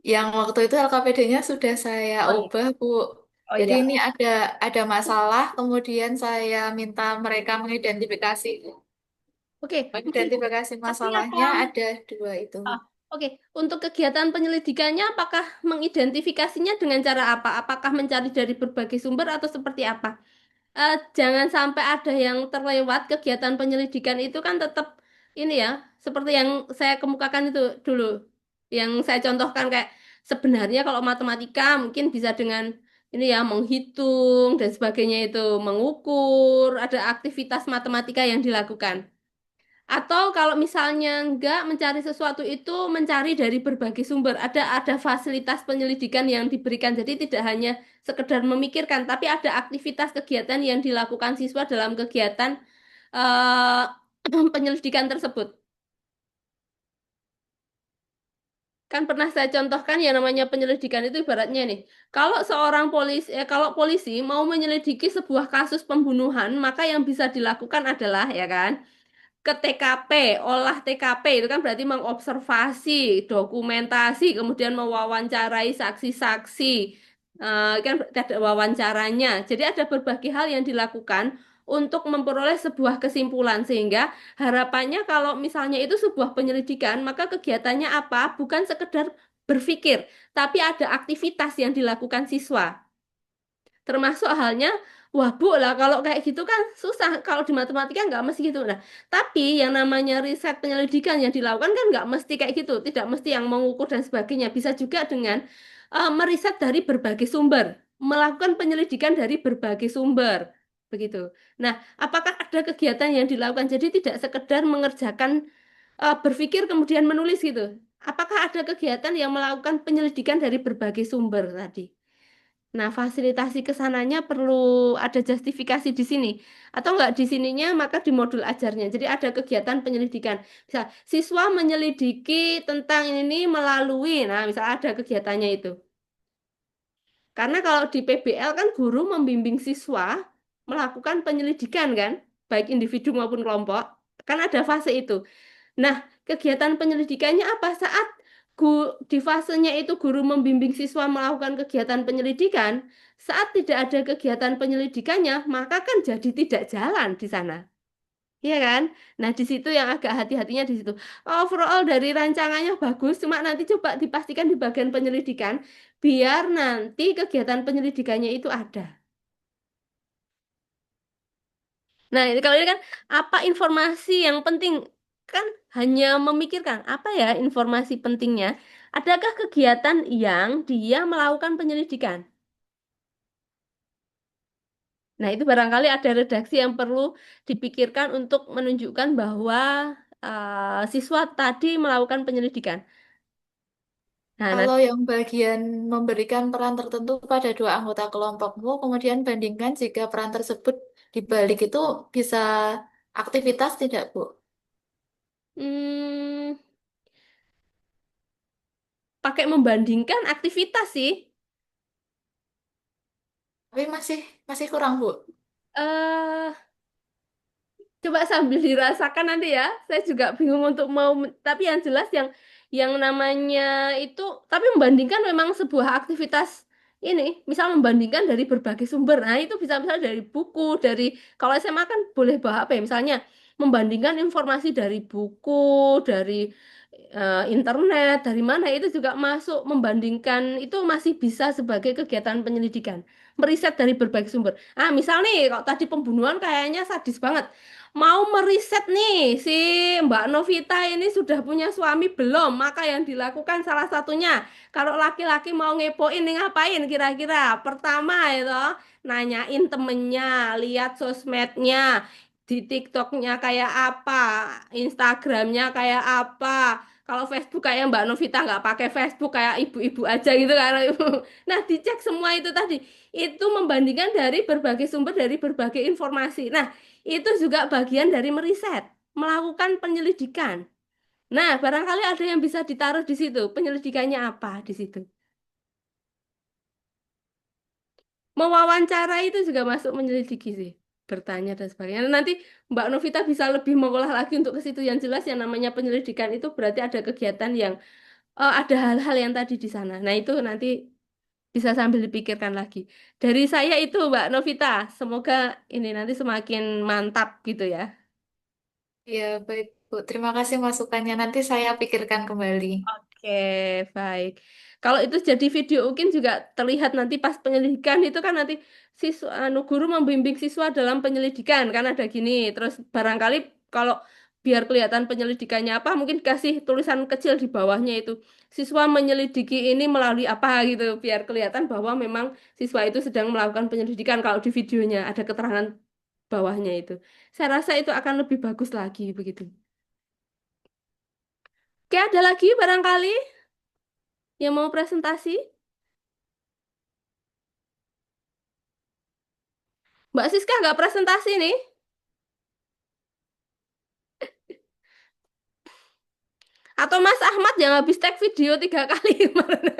Yang waktu itu LKPD-nya sudah saya Oh iya. ubah, Bu. Oh Jadi iya. ini ada masalah, kemudian saya minta mereka mengidentifikasi. Oke. Mengidentifikasi Tapi masalahnya ada. ada dua itu. Oke, untuk kegiatan penyelidikannya apakah mengidentifikasinya dengan cara apa? Apakah mencari dari berbagai sumber atau seperti apa? Jangan sampai ada yang terlewat kegiatan penyelidikan itu kan tetap ini ya, seperti yang saya kemukakan itu dulu, yang saya contohkan kayak sebenarnya kalau matematika mungkin bisa dengan ini ya menghitung dan sebagainya itu mengukur, ada aktivitas matematika yang dilakukan. Atau kalau misalnya enggak mencari sesuatu itu mencari dari berbagai sumber. Ada fasilitas penyelidikan yang diberikan. Jadi tidak hanya sekedar memikirkan, tapi ada aktivitas kegiatan yang dilakukan siswa dalam kegiatan eh, penyelidikan tersebut. Kan pernah saya contohkan yang namanya penyelidikan itu ibaratnya nih, kalau seorang polisi, kalau polisi mau menyelidiki sebuah kasus pembunuhan, maka yang bisa dilakukan adalah ya kan ke TKP, olah TKP itu kan berarti mengobservasi, dokumentasi, kemudian mewawancarai saksi-saksi, kan berarti ada wawancaranya. Jadi ada berbagai hal yang dilakukan untuk memperoleh sebuah kesimpulan sehingga harapannya kalau misalnya itu sebuah penyelidikan, maka kegiatannya apa? Bukan sekedar berpikir, tapi ada aktivitas yang dilakukan siswa. Termasuk halnya, wah Bu lah kalau kayak gitu kan susah. Kalau di matematika nggak mesti gitu. Nah, tapi yang namanya riset penyelidikan yang dilakukan kan nggak mesti kayak gitu. Tidak mesti yang mengukur dan sebagainya. Bisa juga dengan meriset dari berbagai sumber. Melakukan penyelidikan dari berbagai sumber. Begitu. Nah, apakah ada kegiatan yang dilakukan? Jadi tidak sekedar mengerjakan berpikir kemudian menulis gitu. Apakah ada kegiatan yang melakukan penyelidikan dari berbagai sumber tadi? Nah, fasilitasi ke sananya perlu ada justifikasi di sini. Atau enggak di sininya, maka di modul ajarnya. Jadi ada kegiatan penyelidikan. Bisa siswa menyelidiki tentang ini melalui, nah misal ada kegiatannya itu. Karena kalau di PBL kan guru membimbing siswa melakukan penyelidikan kan, baik individu maupun kelompok. Kan ada fase itu. Nah, kegiatan penyelidikannya apa? Saat di fasenya itu guru membimbing siswa melakukan kegiatan penyelidikan, saat tidak ada kegiatan penyelidikannya, maka kan jadi tidak jalan di sana. Iya kan? Nah, di situ yang agak hati-hatinya di situ. Overall dari rancangannya bagus, cuma nanti coba dipastikan di bagian penyelidikan, biar nanti kegiatan penyelidikannya itu ada. Nah, ini kalau ini kan apa informasi yang penting kan hanya memikirkan apa ya informasi pentingnya. Adakah kegiatan yang dia melakukan penyelidikan? Nah, itu barangkali ada redaksi yang perlu dipikirkan untuk menunjukkan bahwa siswa tadi melakukan penyelidikan. Nah, Kalau nanti yang bagian memberikan peran tertentu pada dua anggota kelompokmu, kemudian bandingkan jika peran tersebut dibalik itu bisa aktivitas tidak, Bu? hmm, pakai membandingkan aktivitas sih. Tapi masih masih kurang, Bu. eh Coba sambil dirasakan nanti ya. Saya juga bingung untuk mau, tapi yang jelas yang namanya itu, tapi membandingkan memang sebuah aktivitas ini, misal membandingkan dari berbagai sumber. Nah, itu bisa misalnya dari buku, dari kalau SMA kan boleh bawa apa ya? Misalnya membandingkan informasi dari buku, dari internet, dari mana itu juga masuk membandingkan itu masih bisa sebagai kegiatan penyelidikan. Meriset dari berbagai sumber. Ah, misal nih, kalau tadi pembunuhan kayaknya sadis banget. Mau meriset nih, si Mbak Novita ini sudah punya suami belum? Maka yang dilakukan salah satunya, kalau laki-laki mau ngepoin nih ngapain kira-kira? Pertama itu, nanyain temennya, lihat sosmednya, di TikToknya kayak apa, Instagramnya kayak apa. Kalau Facebook kayak Mbak Novita nggak pakai Facebook kayak ibu-ibu aja gitu kan. Nah, dicek semua itu tadi. Itu membandingkan dari berbagai sumber, dari berbagai informasi. Nah, Itu juga bagian dari meriset, melakukan penyelidikan. Nah, barangkali ada yang bisa ditaruh di situ. Penyelidikannya apa di situ? Mewawancara itu juga masuk menyelidiki sih. Bertanya dan sebagainya. Nanti Mbak Novita bisa lebih mengolah lagi untuk ke situ. Yang jelas yang namanya penyelidikan itu berarti ada kegiatan yang ada hal-hal yang tadi di sana. Nah, itu nanti bisa sambil dipikirkan lagi. Dari saya itu Mbak Novita, semoga ini nanti semakin mantap gitu ya. Ya, baik, Bu. Terima kasih masukannya. Nanti saya pikirkan kembali. Oke, baik. Kalau itu jadi video mungkin juga terlihat nanti pas penyelidikan itu kan nanti siswa guru membimbing siswa dalam penyelidikan kan ada gini. Terus barangkali kalau biar kelihatan penyelidikannya apa mungkin kasih tulisan kecil di bawahnya itu. Siswa menyelidiki ini melalui apa gitu biar kelihatan bahwa memang siswa itu sedang melakukan penyelidikan kalau di videonya ada keterangan bawahnya itu. Saya rasa itu akan lebih bagus lagi begitu. Oke, ada lagi barangkali yang mau presentasi? Mbak Siska nggak presentasi nih? Atau Mas Ahmad yang habis tag video 3 kali kemarin?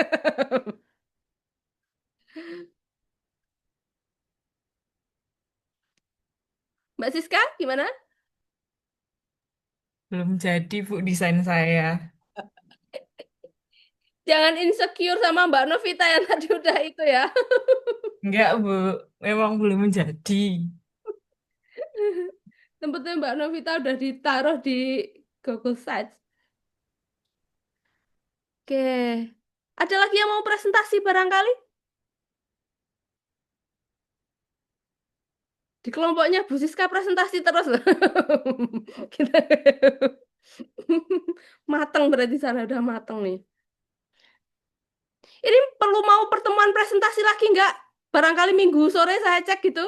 Mbak Siska gimana? Belum jadi, Bu, desain saya. Jangan insecure sama Mbak Novita yang tadi udah itu ya. Enggak, Bu. Memang belum jadi. Tempatnya Mbak Novita udah ditaruh di Google Sites. Oke. Ada lagi yang mau presentasi barangkali? Di kelompoknya Bu Siska presentasi terus. Kita mateng berarti sana udah mateng nih. Ini perlu mau pertemuan presentasi lagi nggak? Barangkali minggu sore saya cek gitu.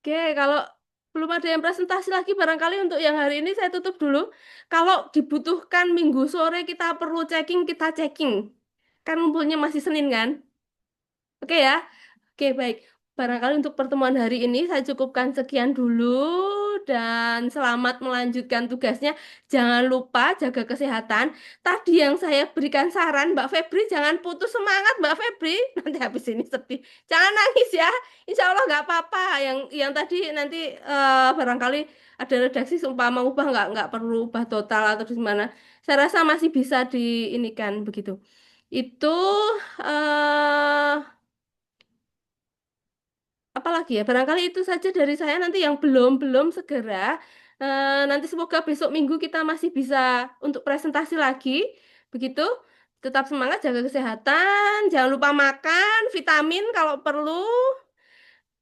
Oke, kalau belum ada yang presentasi lagi, barangkali untuk yang hari ini saya tutup dulu. Kalau dibutuhkan minggu sore kita perlu checking, kita checking. Kan ngumpulnya masih Senin kan? Oke ya. Oke, baik. Barangkali untuk pertemuan hari ini saya cukupkan sekian dulu dan selamat melanjutkan tugasnya. Jangan lupa jaga kesehatan. Tadi yang saya berikan saran, Mbak Febri, jangan putus semangat, Mbak Febri. Nanti habis ini sedih. Jangan nangis ya. Insya Allah nggak apa-apa. Yang tadi nanti barangkali ada redaksi seumpama ubah nggak perlu ubah total atau di mana. Saya rasa masih bisa diinikan begitu. Itu eh apalagi ya, barangkali itu saja dari saya nanti yang belum segera. Nanti semoga besok minggu kita masih bisa untuk presentasi lagi. Begitu, tetap semangat, jaga kesehatan, jangan lupa makan, vitamin kalau perlu.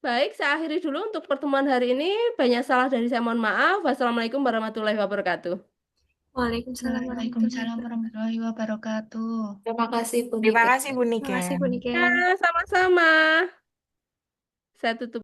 Baik, saya akhiri dulu untuk pertemuan hari ini. Banyak salah dari saya, mohon maaf. Wassalamualaikum warahmatullahi wabarakatuh. Waalaikumsalam warahmatullahi Waalaikumsalam wabarakatuh. warahmatullahi wabarakatuh. Terima kasih, Bu Terima Niken. kasih, Bu Terima kasih, Niken. Bu Ya, Niken. sama-sama. Saya tutup.